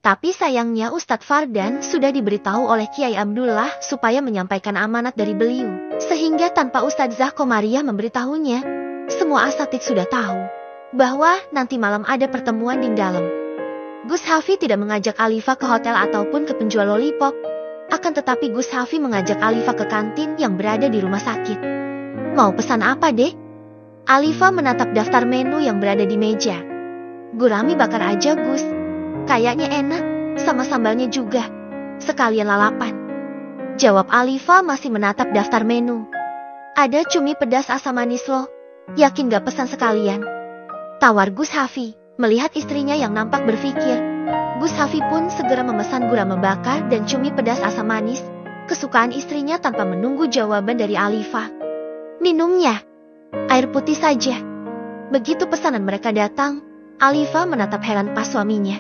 Tapi sayangnya Ustadz Fardan sudah diberitahu oleh Kiai Abdullah supaya menyampaikan amanat dari beliau. Sehingga tanpa Ustadzah Komariah memberitahunya, semua asatid sudah tahu bahwa nanti malam ada pertemuan di dalam. Gus Hafi tidak mengajak Alifa ke hotel ataupun ke penjual lollipop. Akan tetapi Gus Hafi mengajak Alifa ke kantin yang berada di rumah sakit. Mau pesan apa, Dek? Alifa menatap daftar menu yang berada di meja. Gurami bakar aja, Gus. Kayaknya enak, sama sambalnya juga. Sekalian lalapan. Jawab Alifa masih menatap daftar menu. Ada cumi pedas asam manis loh. Yakin gak pesan sekalian? Tawar Gus Hafi. Melihat istrinya yang nampak berpikir, Gus Hafi pun segera memesan gurame bakar dan cumi pedas asam manis, kesukaan istrinya tanpa menunggu jawaban dari Alifa. Minumnya air putih saja. Begitu pesanan mereka datang, Alifa menatap heran pas suaminya.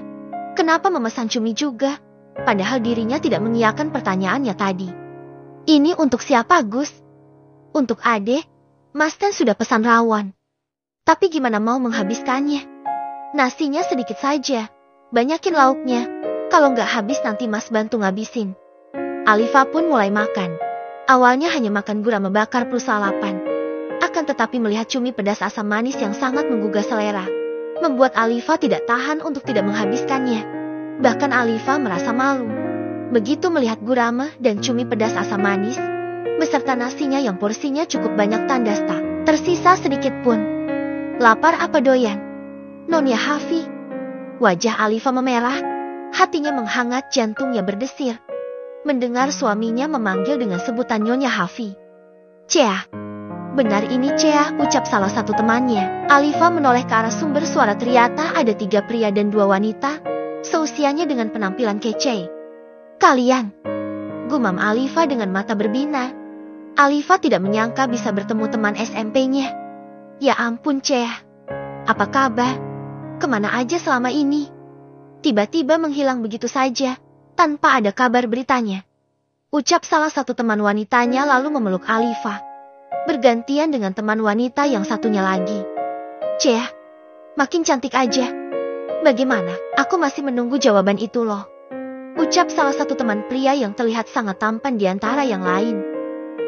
Kenapa memesan cumi juga? Padahal dirinya tidak mengiyakan pertanyaannya tadi. Ini untuk siapa, Gus? Untuk Ade. Mas Ten sudah pesan rawon. Tapi gimana mau menghabiskannya? Nasinya sedikit saja. Banyakin lauknya. Kalau nggak habis nanti Mas bantu ngabisin. Alifa pun mulai makan. Awalnya hanya makan gurame bakar plus lalapan. Akan tetapi melihat cumi pedas asam manis yang sangat menggugah selera, membuat Alifa tidak tahan untuk tidak menghabiskannya. Bahkan Alifa merasa malu. Begitu melihat gurame dan cumi pedas asam manis, beserta nasinya yang porsinya cukup banyak tandas tak tersisa sedikit pun. Lapar apa doyan? Nonya Hafi. Wajah Alifa memerah, hatinya menghangat, jantungnya berdesir. Mendengar suaminya memanggil dengan sebutan Nyonya Hafi. Cea. Benar ini Cea, ucap salah satu temannya. Alifa menoleh ke arah sumber suara. Ternyata ada 3 pria dan 2 wanita, seusianya dengan penampilan kece. Kalian? Gumam Alifa dengan mata berbinar. Alifa tidak menyangka bisa bertemu teman SMP-nya. Ya ampun Cea. Apa kabar? Kemana aja selama ini? Tiba-tiba menghilang begitu saja, tanpa ada kabar beritanya. Ucap salah satu teman wanitanya lalu memeluk Alifah. Bergantian dengan teman wanita yang satunya lagi. Cea, makin cantik aja. Bagaimana? Aku masih menunggu jawaban itu loh. Ucap salah satu teman pria yang terlihat sangat tampan di antara yang lain.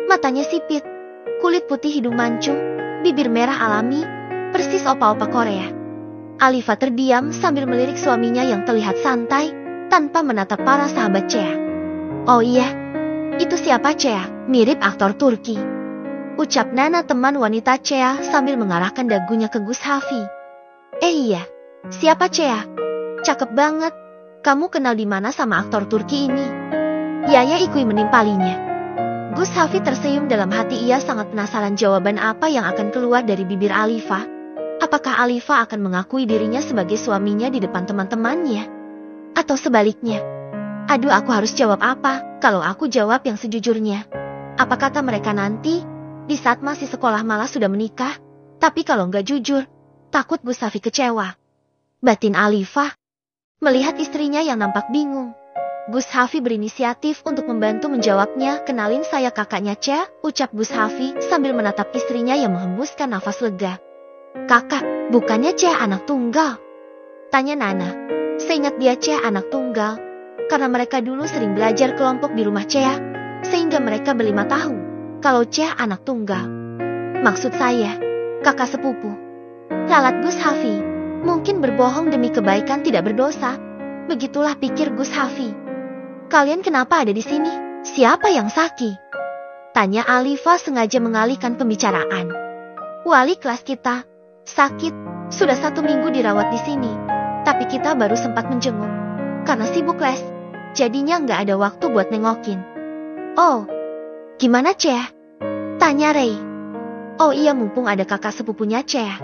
Matanya sipit, kulit putih hidung mancung, bibir merah alami, persis opa-opa Korea. Alifah terdiam sambil melirik suaminya yang terlihat santai, tanpa menatap para sahabat Cea. Oh iya, itu siapa Cea? Mirip aktor Turki. Ucap Nana teman wanita Cea sambil mengarahkan dagunya ke Gus Hafi. Iya, siapa Cea? Cakep banget. Kamu kenal di mana sama aktor Turki ini? Yaya Ikui menimpalinya. Gus Hafi tersenyum dalam hati, ia sangat penasaran jawaban apa yang akan keluar dari bibir Alifah. Apakah Alifah akan mengakui dirinya sebagai suaminya di depan teman-temannya? Atau sebaliknya? Aduh, aku harus jawab apa? Kalau aku jawab yang sejujurnya, apa kata mereka nanti? Di saat masih sekolah malah sudah menikah? Tapi kalau nggak jujur, takut Gus Hafi kecewa. Batin Alifah. Melihat istrinya yang nampak bingung, Gus Hafi berinisiatif untuk membantu menjawabnya. Kenalin, saya kakaknya Cea, ucap Gus Hafi sambil menatap istrinya yang menghembuskan nafas lega. Kakak, bukannya Cea anak tunggal? Tanya Nana. Seingat dia Cea anak tunggal, karena mereka dulu sering belajar kelompok di rumah Cea, sehingga mereka berlima tahu kalau Cea anak tunggal. Maksud saya, kakak sepupu. Ralat Gus Hafi, mungkin berbohong demi kebaikan tidak berdosa. Begitulah pikir Gus Hafi. Kalian kenapa ada di sini? Siapa yang sakit? Tanya Alifah sengaja mengalihkan pembicaraan. Wali kelas kita sakit, sudah 1 minggu dirawat di sini. Tapi kita baru sempat menjenguk. Karena sibuk les, jadinya nggak ada waktu buat nengokin. Oh, gimana Cea? Tanya Ray. Oh iya, mumpung ada kakak sepupunya Cea.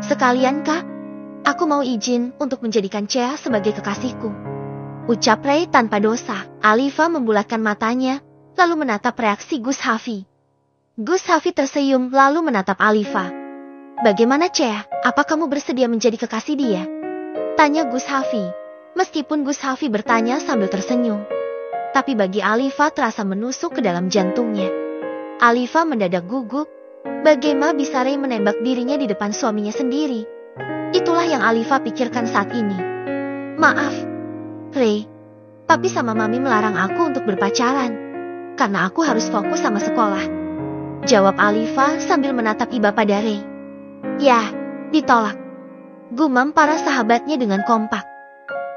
Sekalian kak, aku mau izin untuk menjadikan Cea sebagai kekasihku. Ucap Ray tanpa dosa. Alifah membulatkan matanya, lalu menatap reaksi Gus Hafi. Gus Hafi tersenyum lalu menatap Alifah. Bagaimana Cea? Apa kamu bersedia menjadi kekasih dia? Tanya Gus Hafi. Meskipun Gus Hafi bertanya sambil tersenyum, tapi bagi Alifah terasa menusuk ke dalam jantungnya. Alifah mendadak gugup. Bagaimana bisa Ray menembak dirinya di depan suaminya sendiri? Itulah yang Alifah pikirkan saat ini. Maaf, Ray. Papi sama Mami melarang aku untuk berpacaran, karena aku harus fokus sama sekolah. Jawab Alifah sambil menatap iba pada Ray. Ya, ditolak. Gumam para sahabatnya dengan kompak.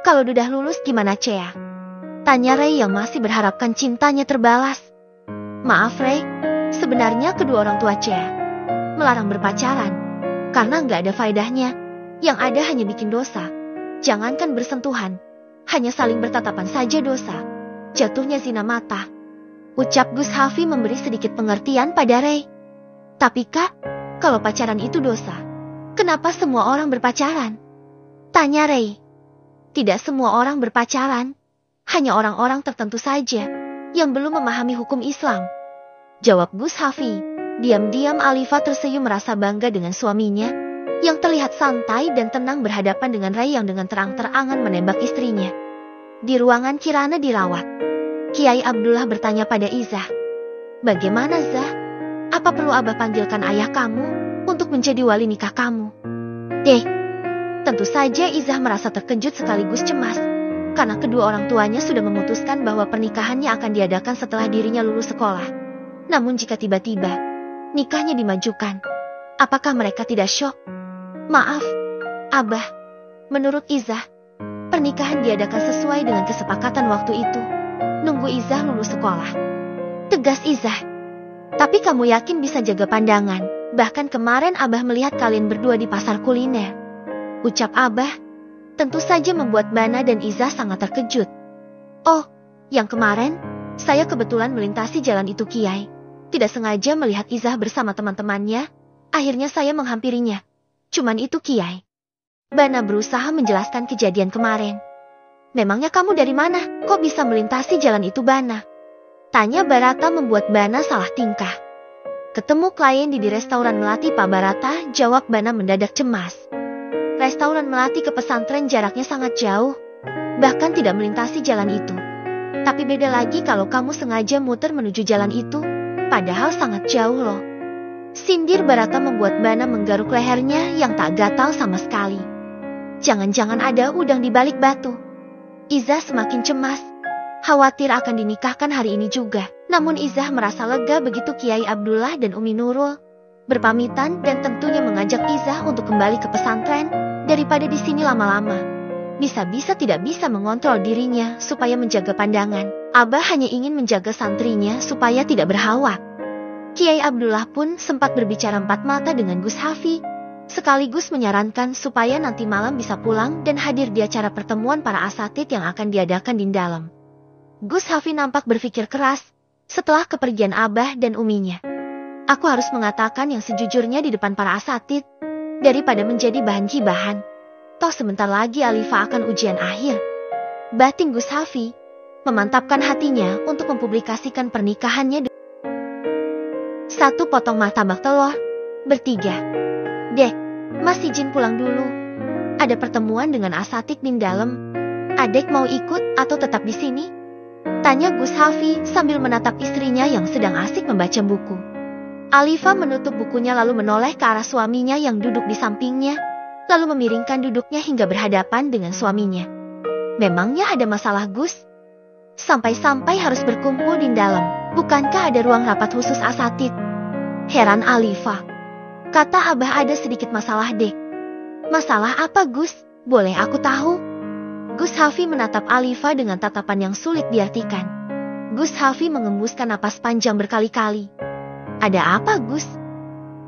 Kalau udah lulus gimana Cea? Tanya Ray yang masih berharapkan cintanya terbalas. Maaf Ray, sebenarnya kedua orang tua Cea melarang berpacaran, karena nggak ada faedahnya. Yang ada hanya bikin dosa. Jangankan bersentuhan, hanya saling bertatapan saja dosa. Jatuhnya zina mata. Ucap Gus Hafi memberi sedikit pengertian pada Ray. Tapi kak, kalau pacaran itu dosa, kenapa semua orang berpacaran? Tanya Ray. Tidak semua orang berpacaran, hanya orang-orang tertentu saja yang belum memahami hukum Islam. Jawab Gus Hafi. Diam-diam Alifah tersenyum merasa bangga dengan suaminya yang terlihat santai dan tenang berhadapan dengan Ray yang dengan terang-terangan menembak istrinya. Di ruangan Kirana dirawat, Kiai Abdullah bertanya pada Izzah. Bagaimana Zah? Apa perlu Abah panggilkan ayah kamu untuk menjadi wali nikah kamu? Tentu saja Izzah merasa terkejut sekaligus cemas, karena kedua orang tuanya sudah memutuskan bahwa pernikahannya akan diadakan setelah dirinya lulus sekolah. Namun jika tiba-tiba nikahnya dimajukan, apakah mereka tidak syok? Maaf, Abah. Menurut Izzah, pernikahan diadakan sesuai dengan kesepakatan waktu itu. Nunggu Izzah lulus sekolah. Tegas Izzah. Tapi kamu yakin bisa jaga pandangan? Bahkan kemarin Abah melihat kalian berdua di pasar kuliner. Ucap Abah, tentu saja membuat Bana dan Izzah sangat terkejut. Oh, yang kemarin, saya kebetulan melintasi jalan itu Kiai. Tidak sengaja melihat Izzah bersama teman-temannya, akhirnya saya menghampirinya. Cuman itu Kiai. Bana berusaha menjelaskan kejadian kemarin. Memangnya kamu dari mana? Kok bisa melintasi jalan itu Bana? Tanya Barata membuat Bana salah tingkah. Ketemu klien di restoran Melati Pak Barata, jawab Bana mendadak cemas. restoran melati ke pesantren jaraknya sangat jauh. Bahkan tidak melintasi jalan itu. Tapi beda lagi kalau kamu sengaja muter menuju jalan itu. Padahal sangat jauh loh. Sindir Baraka membuat Bana menggaruk lehernya yang tak gatal sama sekali. Jangan-jangan ada udang di balik batu. Izzah semakin cemas. Khawatir akan dinikahkan hari ini juga. Namun Izzah merasa lega begitu Kiai Abdullah dan Umi Nurul berpamitan dan tentunya mengajak Izzah untuk kembali ke pesantren daripada di sini lama-lama. Bisa-bisa tidak bisa mengontrol dirinya supaya menjaga pandangan. Abah hanya ingin menjaga santrinya supaya tidak berhawak. Kiai Abdullah pun sempat berbicara empat mata dengan Gus Hafi, sekaligus menyarankan supaya nanti malam bisa pulang dan hadir di acara pertemuan para asatid yang akan diadakan di dalam. Gus Hafi nampak berpikir keras setelah kepergian Abah dan Uminya. Aku harus mengatakan yang sejujurnya di depan para asatid daripada menjadi bahan gibahan. Toh sebentar lagi Alifah akan ujian akhir. Batin Gus Hafi memantapkan hatinya untuk mempublikasikan pernikahannya. Satu potong martabak telur, bertiga. Dek, Mas izin pulang dulu. Ada pertemuan dengan asatid di dalam. Adek mau ikut atau tetap di sini? Tanya Gus Hafi sambil menatap istrinya yang sedang asik membaca buku. Alifah menutup bukunya lalu menoleh ke arah suaminya yang duduk di sampingnya, lalu memiringkan duduknya hingga berhadapan dengan suaminya. Memangnya ada masalah Gus? Sampai-sampai harus berkumpul di dalam. Bukankah ada ruang rapat khusus asatid? Heran Alifah. Kata Abah ada sedikit masalah dek. Masalah apa Gus? Boleh aku tahu? Gus Hafi menatap Alifah dengan tatapan yang sulit diartikan. Gus Hafi mengembuskan napas panjang berkali-kali. Ada apa Gus?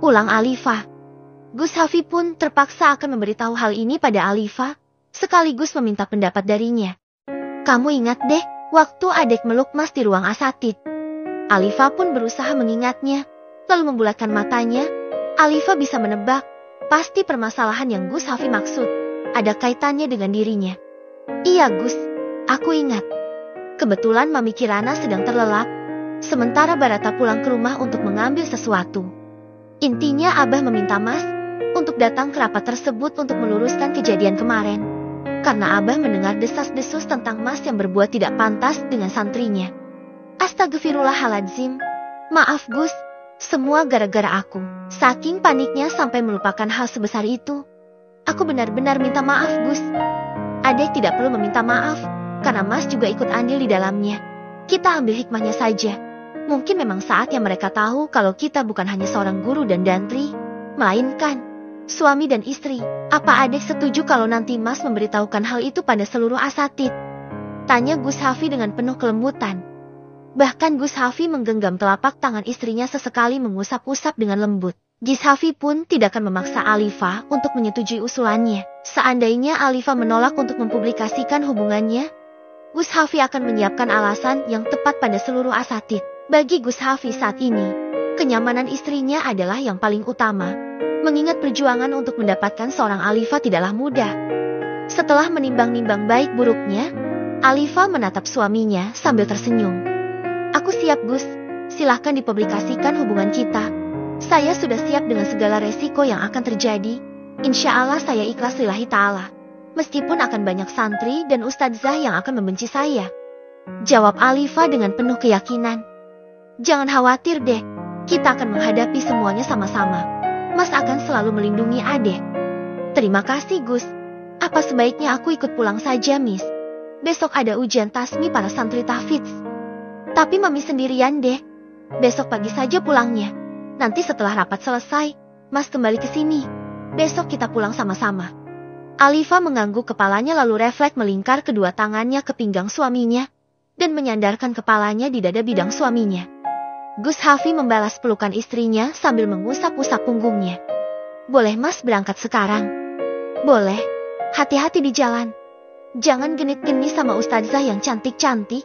Ulang Alifah. Gus Hafi pun terpaksa akan memberitahu hal ini pada Alifah, sekaligus meminta pendapat darinya. Kamu ingat deh, waktu adek meluk Mas di ruang asatid. Alifah pun berusaha mengingatnya, lalu membulatkan matanya. Alifah bisa menebak, pasti permasalahan yang Gus Hafi maksud ada kaitannya dengan dirinya. Iya Gus, aku ingat. Kebetulan Mami Kirana sedang terlelap, sementara Barata pulang ke rumah untuk mengambil sesuatu. Intinya Abah meminta Mas untuk datang ke rapat tersebut untuk meluruskan kejadian kemarin. Karena Abah mendengar desas-desus tentang Mas yang berbuat tidak pantas dengan santrinya. Astagfirullahaladzim. Maaf Gus, semua gara-gara aku. Saking paniknya sampai melupakan hal sebesar itu. Aku benar-benar minta maaf Gus. Adek tidak perlu meminta maaf, karena Mas juga ikut andil di dalamnya. Kita ambil hikmahnya saja. Mungkin memang saatnya mereka tahu kalau kita bukan hanya seorang guru dan dantri, melainkan suami dan istri. Apa adek setuju kalau nanti Mas memberitahukan hal itu pada seluruh asatid? Tanya Gus Hafi dengan penuh kelembutan. Bahkan Gus Hafi menggenggam telapak tangan istrinya sesekali mengusap-usap dengan lembut. Gus Hafi pun tidak akan memaksa Alifah untuk menyetujui usulannya. Seandainya Alifah menolak untuk mempublikasikan hubungannya, Gus Hafi akan menyiapkan alasan yang tepat pada seluruh asatid. Bagi Gus Hafi saat ini, kenyamanan istrinya adalah yang paling utama. Mengingat perjuangan untuk mendapatkan seorang Alifah tidaklah mudah. Setelah menimbang-nimbang baik buruknya, Alifah menatap suaminya sambil tersenyum. Aku siap Gus, silahkan dipublikasikan hubungan kita. Saya sudah siap dengan segala resiko yang akan terjadi. Insya Allah saya ikhlas lillahi ta'ala. Meskipun akan banyak santri dan ustadzah yang akan membenci saya. Jawab Alifah dengan penuh keyakinan. Jangan khawatir deh, kita akan menghadapi semuanya sama-sama. Mas akan selalu melindungi adek. Terima kasih Gus. Apa sebaiknya aku ikut pulang saja Miss? Besok ada ujian tasmi para santri tahfidz. Tapi Mami sendirian deh. Besok pagi saja pulangnya. Nanti setelah rapat selesai, Mas kembali ke sini. Besok kita pulang sama-sama. Alifah mengangguk kepalanya lalu refleks melingkar kedua tangannya ke pinggang suaminya dan menyandarkan kepalanya di dada bidang suaminya. Gus Hafi membalas pelukan istrinya sambil mengusap-usap punggungnya. Boleh Mas berangkat sekarang? Boleh. Hati-hati di jalan. Jangan genit-genit sama ustadzah yang cantik-cantik.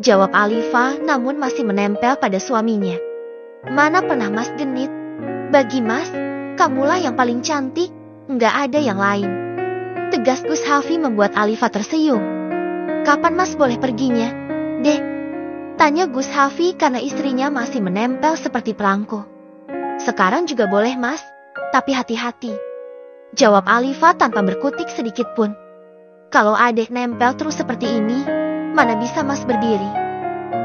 Jawab Alifah namun masih menempel pada suaminya. Mana pernah Mas genit? Bagi Mas, kamulah yang paling cantik. Nggak ada yang lain. Tegas Gus Hafi membuat Alifah tersenyum. Kapan Mas boleh perginya? Deh. Tanya Gus Hafi karena istrinya masih menempel seperti perangko. Sekarang juga boleh Mas, tapi hati-hati. Jawab Alifa tanpa berkutik sedikit pun. Kalau adek nempel terus seperti ini, mana bisa mas berdiri?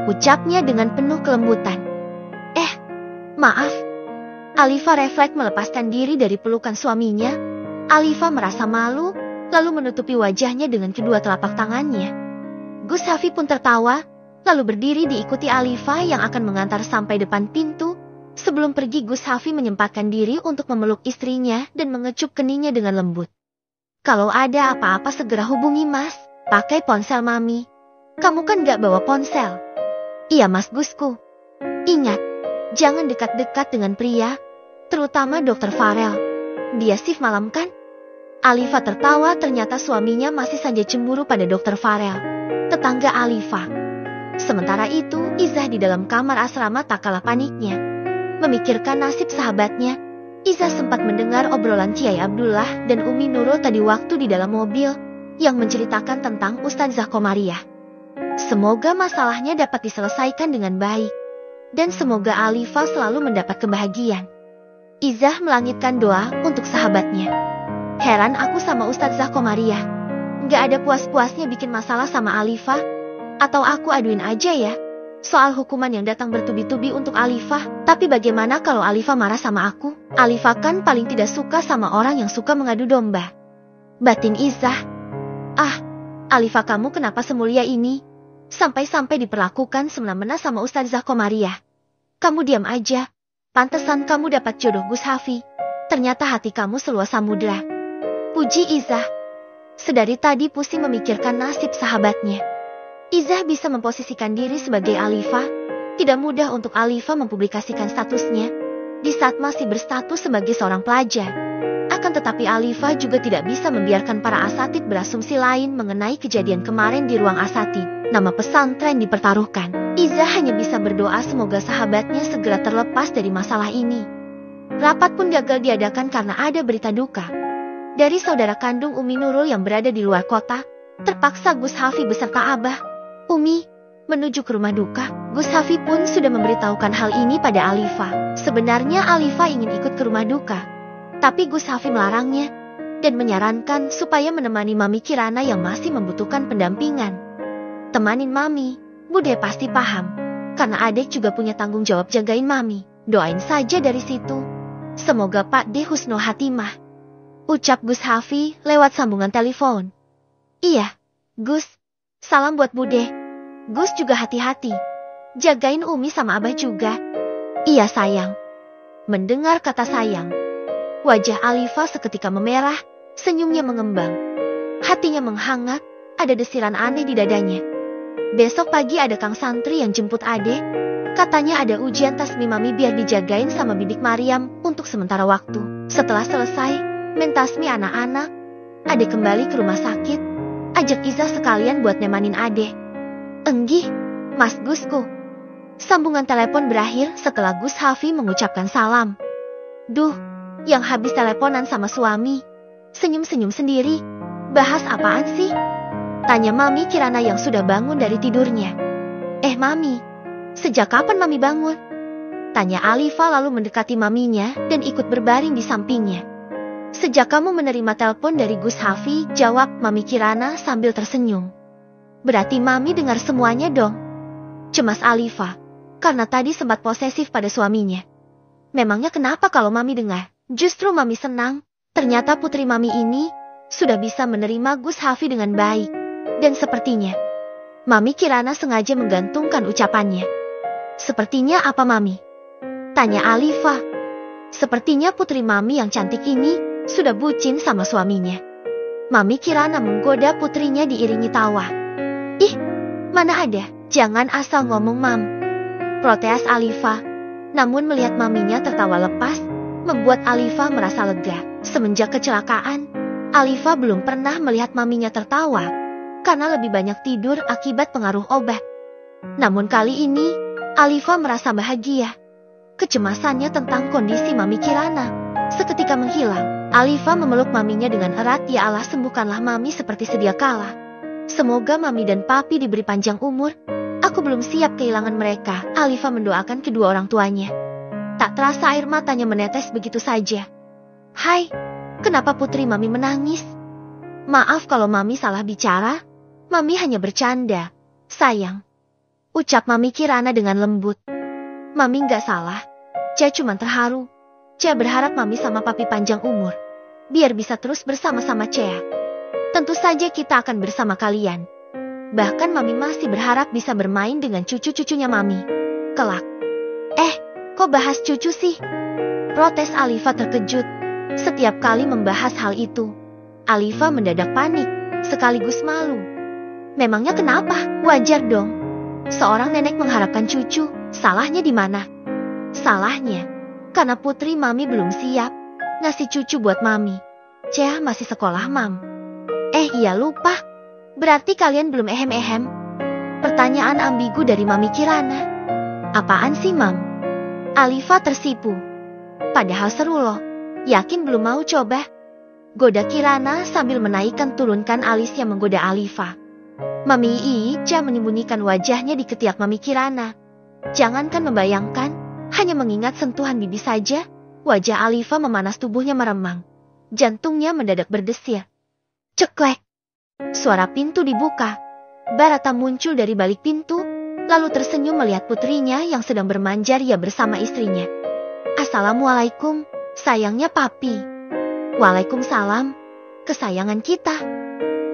Ucapnya dengan penuh kelembutan. Maaf. Alifa refleks melepaskan diri dari pelukan suaminya. Alifa merasa malu, lalu menutupi wajahnya dengan kedua telapak tangannya. Gus Hafi pun tertawa, lalu berdiri diikuti Alifa yang akan mengantar sampai depan pintu. Sebelum pergi Gus Hafi menyempatkan diri untuk memeluk istrinya dan mengecup keningnya dengan lembut. Kalau ada apa-apa segera hubungi mas, pakai ponsel mami. Kamu kan gak bawa ponsel? Iya mas Gusku. Ingat, jangan dekat-dekat dengan pria, terutama Dr. Farel. Dia shift malam kan? Alifa tertawa, ternyata suaminya masih saja cemburu pada Dr. Farel, tetangga Alifa. Sementara itu, Izzah di dalam kamar asrama tak kalah paniknya. Memikirkan nasib sahabatnya, Izzah sempat mendengar obrolan Kiai Abdullah dan Umi Nurul tadi waktu di dalam mobil yang menceritakan tentang Ustadzah Komariah. Semoga masalahnya dapat diselesaikan dengan baik, dan semoga Alifa selalu mendapat kebahagiaan. Izzah melangitkan doa untuk sahabatnya. Heran aku sama Ustadzah Komariah. Gak ada puas-puasnya bikin masalah sama Alifa. Atau aku aduin aja ya soal hukuman yang datang bertubi-tubi untuk Alifa. Tapi bagaimana kalau Alifa marah sama aku? Alifa kan paling tidak suka sama orang yang suka mengadu domba. Batin Izzah. Alifa kamu kenapa semulia ini? Sampai-sampai diperlakukan semena-mena sama Ustadzah Komariah. Kamu diam aja. Pantesan kamu dapat jodoh Gus Hafi. Ternyata hati kamu seluas samudra. Puji Izzah. Sedari tadi pusing memikirkan nasib sahabatnya. Izzah bisa memposisikan diri sebagai Alifa. Tidak mudah untuk Alifa mempublikasikan statusnya di saat masih berstatus sebagai seorang pelajar. Akan tetapi Alifa juga tidak bisa membiarkan para asatid berasumsi lain mengenai kejadian kemarin di ruang asatid. Nama pesantren dipertaruhkan. Izzah hanya bisa berdoa semoga sahabatnya segera terlepas dari masalah ini. Rapat pun gagal diadakan karena ada berita duka dari saudara kandung Umi Nurul yang berada di luar kota. Terpaksa Gus Hafi beserta Abah Umi menuju ke rumah duka. Gus Hafi pun sudah memberitahukan hal ini pada Alifa. Sebenarnya Alifa ingin ikut ke rumah duka, tapi Gus Hafi melarangnya dan menyarankan supaya menemani Mami Kirana yang masih membutuhkan pendampingan. Temanin Mami, Bude pasti paham, karena adek juga punya tanggung jawab jagain Mami. Doain saja dari situ. Semoga Pak D husnul hatimah. Ucap Gus Hafi lewat sambungan telepon. Iya, Gus. Salam buat Bude. Gus juga hati-hati. Jagain Umi sama Abah juga. Iya sayang. Mendengar kata sayang, wajah Alifa seketika memerah, senyumnya mengembang. Hatinya menghangat, ada desiran aneh di dadanya. Besok pagi ada Kang Santri yang jemput adek. Katanya ada ujian tasbih Mami biar dijagain sama Bidik Mariam untuk sementara waktu. Setelah selesai, mentasmi anak-anak, adek kembali ke rumah sakit. Ajak Izzah sekalian buat nemanin adek. Enggih, Mas Gusku. Sambungan telepon berakhir setelah Gus Hafi mengucapkan salam. Duh, yang habis teleponan sama suami. Senyum-senyum sendiri. Bahas apaan sih? Tanya Mami Kirana yang sudah bangun dari tidurnya. Mami, sejak kapan Mami bangun? Tanya Alifa lalu mendekati maminya dan ikut berbaring di sampingnya. Sejak kamu menerima telepon dari Gus Hafi, jawab Mami Kirana sambil tersenyum. Berarti Mami dengar semuanya dong? Cemas Alifa, karena tadi sempat posesif pada suaminya. Memangnya kenapa kalau Mami dengar? Justru Mami senang, ternyata putri Mami ini sudah bisa menerima Gus Hafi dengan baik. Dan sepertinya, Mami Kirana sengaja menggantungkan ucapannya. Sepertinya apa Mami? Tanya Alifa. Sepertinya putri Mami yang cantik ini sudah bucin sama suaminya. Mami Kirana menggoda putrinya diiringi tawa. Ih, mana ada, jangan asal ngomong Mam. Protes Alifa. Namun melihat maminya tertawa lepas, membuat Alifa merasa lega. Semenjak kecelakaan, Alifa belum pernah melihat maminya tertawa, karena lebih banyak tidur akibat pengaruh obat. Namun kali ini, Alifa merasa bahagia. Kecemasannya tentang kondisi Mami Kirana seketika menghilang. Alifa memeluk maminya dengan erat. Ya Allah, sembuhkanlah Mami seperti sedia kala. Semoga Mami dan Papi diberi panjang umur. Aku belum siap kehilangan mereka. Alifa mendoakan kedua orang tuanya. Tak terasa air matanya menetes begitu saja. Hai, Kenapa putri Mami menangis? Maaf kalau Mami salah bicara. Mami hanya bercanda. Sayang. Ucap Mami Kirana dengan lembut. Mami nggak salah. Cia cuma terharu. Cia berharap Mami sama Papi panjang umur. Biar bisa terus bersama-sama Cia. Tentu saja kita akan bersama kalian. Bahkan Mami masih berharap bisa bermain dengan cucu-cucunya Mami. Kelak. Kok bahas cucu sih? Protes Alifa terkejut. Setiap kali membahas hal itu, Alifa mendadak panik, sekaligus malu. Memangnya kenapa? Wajar dong. Seorang nenek mengharapkan cucu, salahnya di mana? Salahnya, karena putri Mami belum siap ngasih cucu buat Mami. Cia masih sekolah, Mam. Iya lupa. Berarti kalian belum ehem-ehem? Pertanyaan ambigu dari Mami Kirana. Apaan sih, Mam? Alifa tersipu. Padahal seru loh. Yakin belum mau coba? Goda Kirana sambil menaikkan turunkan alis yang menggoda Alifa. Mami Ica menyembunyikan wajahnya di ketiak Mami Kirana. Jangankan membayangkan, hanya mengingat sentuhan bibi saja, wajah Alifa memanas, tubuhnya meremang. Jantungnya mendadak berdesir. Ceklek. Suara pintu dibuka. Barata muncul dari balik pintu, lalu tersenyum melihat putrinya yang sedang bermanja ria bersama istrinya. Assalamualaikum, sayangnya Papi. Waalaikumsalam, kesayangan kita.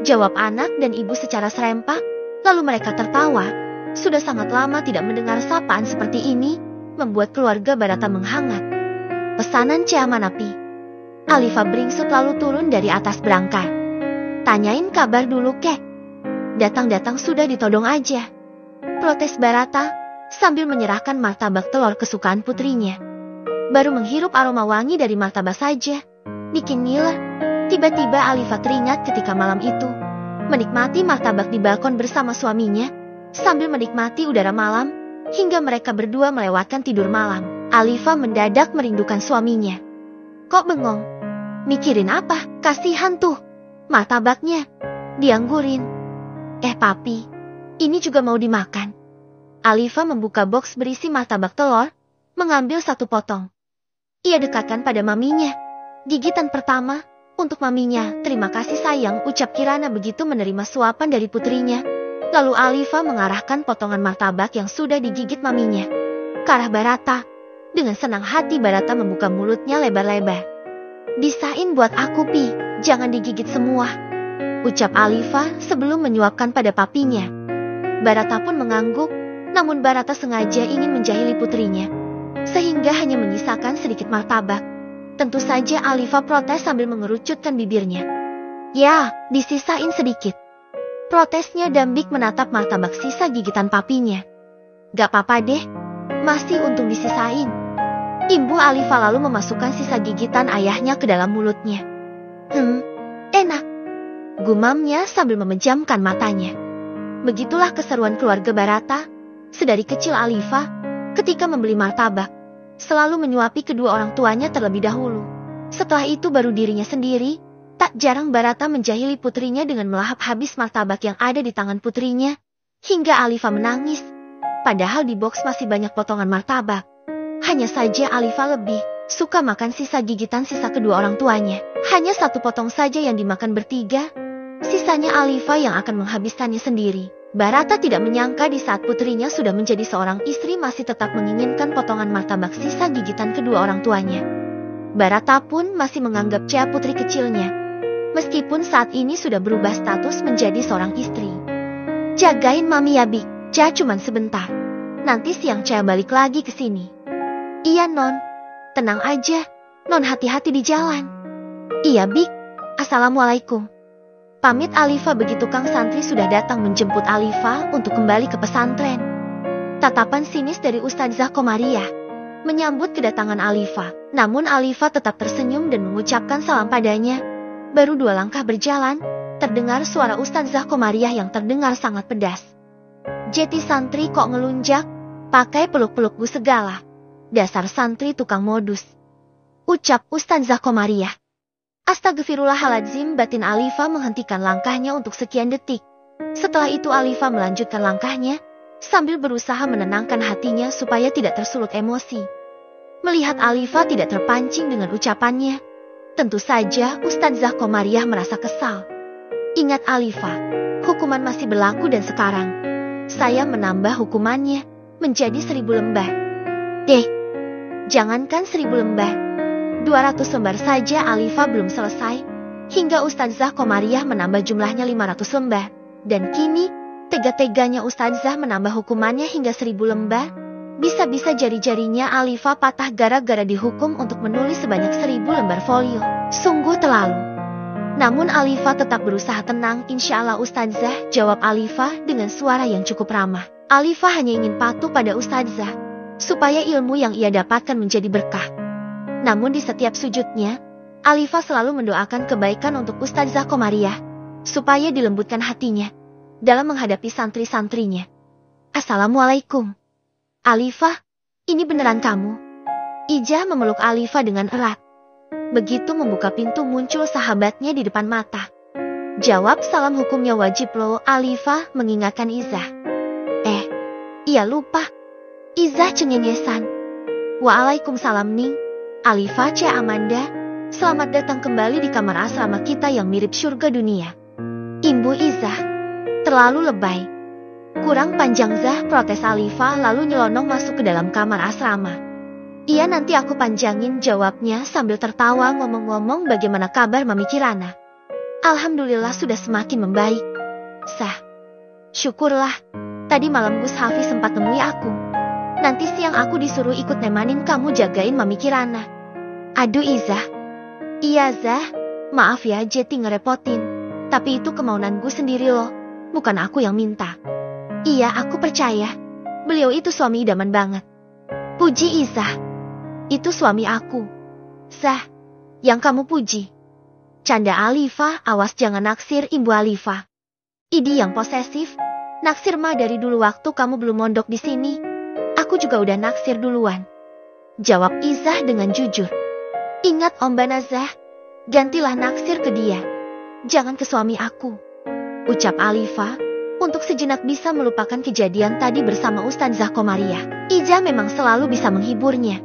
Jawab anak dan ibu secara serempak, lalu mereka tertawa. Sudah sangat lama tidak mendengar sapaan seperti ini, membuat keluarga Barata menghangat. Pesanan Cia mana, Pi? Alifa beringsut lalu turun dari atas berangkar. Tanyain kabar dulu, Kek. Datang-datang sudah ditodong aja. Protes Barata sambil menyerahkan martabak telur kesukaan putrinya. Baru menghirup aroma wangi dari martabak saja, bikin ngiler. Tiba-tiba Alifa teringat ketika malam itu menikmati martabak di balkon bersama suaminya, sambil menikmati udara malam, hingga mereka berdua melewatkan tidur malam. Alifa mendadak merindukan suaminya. Kok bengong? Mikirin apa? Kasihan tuh. Martabaknya dianggurin. Papi, ini juga mau dimakan. Alifa membuka boks berisi martabak telur, mengambil satu potong. Ia dekatkan pada maminya. Gigitan pertama, untuk maminya. Terima kasih sayang, ucap Kirana begitu menerima suapan dari putrinya. Lalu Alifa mengarahkan potongan martabak yang sudah digigit maminya ke arah Barata. Dengan senang hati Barata membuka mulutnya lebar-lebar. Bisain buat aku, Pi, jangan digigit semua, ucap Alifa sebelum menyuapkan pada papinya. Barata pun mengangguk, namun Barata sengaja ingin menjahili putrinya, sehingga hanya menyisakan sedikit martabak. Tentu saja Alifa protes sambil mengerucutkan bibirnya. Ya, disisain sedikit. Protesnya Dambik menatap martabak sisa gigitan papinya. Gak apa-apa deh, masih untung disisain. Ibu Alifa lalu memasukkan sisa gigitan ayahnya ke dalam mulutnya. Enak, gumamnya sambil memejamkan matanya. Begitulah keseruan keluarga Barata. Sedari kecil Alifa, ketika membeli martabak, selalu menyuapi kedua orang tuanya terlebih dahulu. Setelah itu baru dirinya sendiri. Tak jarang Barata menjahili putrinya dengan melahap habis martabak yang ada di tangan putrinya, hingga Alifa menangis. Padahal di boks masih banyak potongan martabak. Hanya saja Alifa lebih suka makan sisa gigitan sisa kedua orang tuanya. Hanya satu potong saja yang dimakan bertiga, sisanya Alifa yang akan menghabiskannya sendiri. Barata tidak menyangka di saat putrinya sudah menjadi seorang istri masih tetap menginginkan potongan martabak sisa gigitan kedua orang tuanya. Barata pun masih menganggap Cia putri kecilnya, meskipun saat ini sudah berubah status menjadi seorang istri. Jagain mami ya, Bik. Cia cuman sebentar. Nanti siang Cia balik lagi ke sini. Iya, Non. Tenang aja. Non hati-hati di jalan. Iya, Bik. Assalamualaikum. Pamit Alifa begitu Kang Santri sudah datang menjemput Alifa untuk kembali ke pesantren. Tatapan sinis dari Ustadzah Komariah menyambut kedatangan Alifa. Namun Alifa tetap tersenyum dan mengucapkan salam padanya. Baru 2 langkah berjalan, terdengar suara Ustadzah Komariah yang terdengar sangat pedas. Jeti santri kok ngelunjak, pakai peluk-peluk gue segala. Dasar santri tukang modus, ucap Ustadzah Komariah. Astagfirullahaladzim, batin Alifa menghentikan langkahnya untuk sekian detik. Setelah itu Alifa melanjutkan langkahnya, sambil berusaha menenangkan hatinya supaya tidak tersulut emosi. Melihat Alifa tidak terpancing dengan ucapannya, Tentu saja Ustadzah Komariah merasa kesal. Ingat Alifah, hukuman masih berlaku dan sekarang saya menambah hukumannya menjadi 1000 lembar. Jangankan 1000 lembar, 200 lembar saja Alifah belum selesai, hingga Ustadzah Komariah menambah jumlahnya 500 lembar. Dan kini, tega-teganya Ustadzah menambah hukumannya hingga 1000 lembar. Bisa-bisa jari-jarinya Alifah patah gara-gara dihukum untuk menulis sebanyak 1000 lembar folio. Sungguh terlalu. Namun Alifah tetap berusaha tenang. Insya Allah Ustadzah, jawab Alifah dengan suara yang cukup ramah. Alifah hanya ingin patuh pada Ustadzah, supaya ilmu yang ia dapatkan menjadi berkah. Namun di setiap sujudnya, Alifah selalu mendoakan kebaikan untuk Ustadzah Komariah, supaya dilembutkan hatinya dalam menghadapi santri-santrinya. Assalamualaikum. Alifah, ini beneran kamu? Ijah memeluk Alifah dengan erat. Begitu membuka pintu muncul sahabatnya di depan mata. Jawab salam hukumnya wajib loh, Alifah mengingatkan Izah. Iya lupa. Izah cengengesan. Waalaikumsalam Ning. Alifah C. Amanda, selamat datang kembali di kamar asrama kita yang mirip surga dunia. Imbu Izah, terlalu lebay. Kurang panjang Zah, protes Alifah lalu nyelonong masuk ke dalam kamar asrama. Iya nanti aku panjangin, jawabnya sambil tertawa. Ngomong-ngomong bagaimana kabar Mami Kirana? Alhamdulillah sudah semakin membaik. Sah. Syukurlah, tadi malam Gus Hafiz sempat temui aku. Nanti siang aku disuruh ikut nemanin kamu jagain Mami Kirana. Aduh Izah. Iya Zah, maaf ya Jeti ngerepotin. Tapi itu kemauan Gus sendiri loh, bukan aku yang minta. Iya aku percaya, beliau itu suami idaman banget. Puji Izah. Itu suami aku. Zah, yang kamu puji. Canda Alifah, awas jangan naksir Imbu Alifah. Idi yang posesif, naksir mah dari dulu waktu kamu belum mondok di sini. Aku juga udah naksir duluan. Jawab Izah dengan jujur. Ingat Om Banazah, gantilah naksir ke dia. Jangan ke suami aku. Ucap Alifah, untuk sejenak bisa melupakan kejadian tadi bersama Ustadzah Komariah. Izah memang selalu bisa menghiburnya.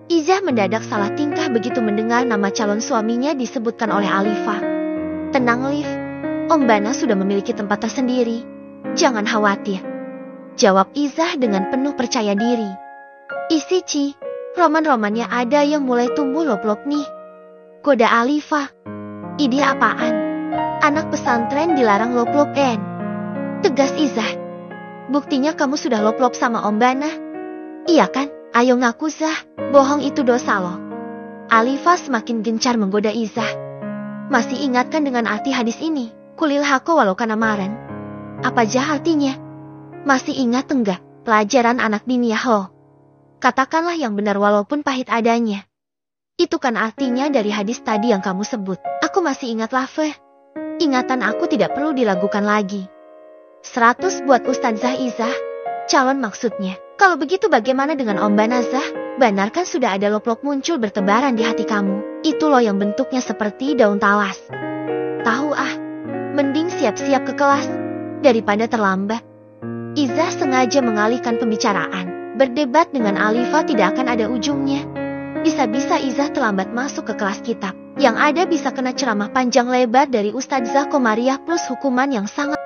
Izah mendadak salah tingkah begitu mendengar nama calon suaminya disebutkan oleh Alifah. Tenang Liv, Om Bana sudah memiliki tempat tersendiri. Jangan khawatir. Jawab Izah dengan penuh percaya diri. Isi Ci, roman-romannya ada yang mulai tumbuh lop-lop nih. Goda Alifah. Ide apaan? Anak pesantren dilarang lop-lop en. Tegas Izah. Buktinya kamu sudah lop-lop sama Om Bana. Iya kan? Ayo ngaku Zah. Bohong itu dosa loh. Alifah semakin gencar menggoda Izah. Masih ingatkan dengan arti hadis ini? Kulil hako walau kana maran. Apa jah artinya? Masih ingat enggak? Pelajaran anak diniyah ho. Katakanlah yang benar walaupun pahit adanya. Itu kan artinya dari hadis tadi yang kamu sebut. Aku masih ingat lafaz. Ingatan aku tidak perlu diragukan lagi. 100 buat Ustadzah Izah. Calon maksudnya. Kalau begitu bagaimana dengan Om Banazah? Benar kan sudah ada lop-lop muncul bertebaran di hati kamu. Itu loh yang bentuknya seperti daun talas. Tahu ah. Mending siap-siap ke kelas daripada terlambat. Izah sengaja mengalihkan pembicaraan. Berdebat dengan Alifah tidak akan ada ujungnya. Bisa-bisa Izah terlambat masuk ke kelas kitab. Yang ada bisa kena ceramah panjang lebar dari Ustadzah Komariah plus hukuman yang sangat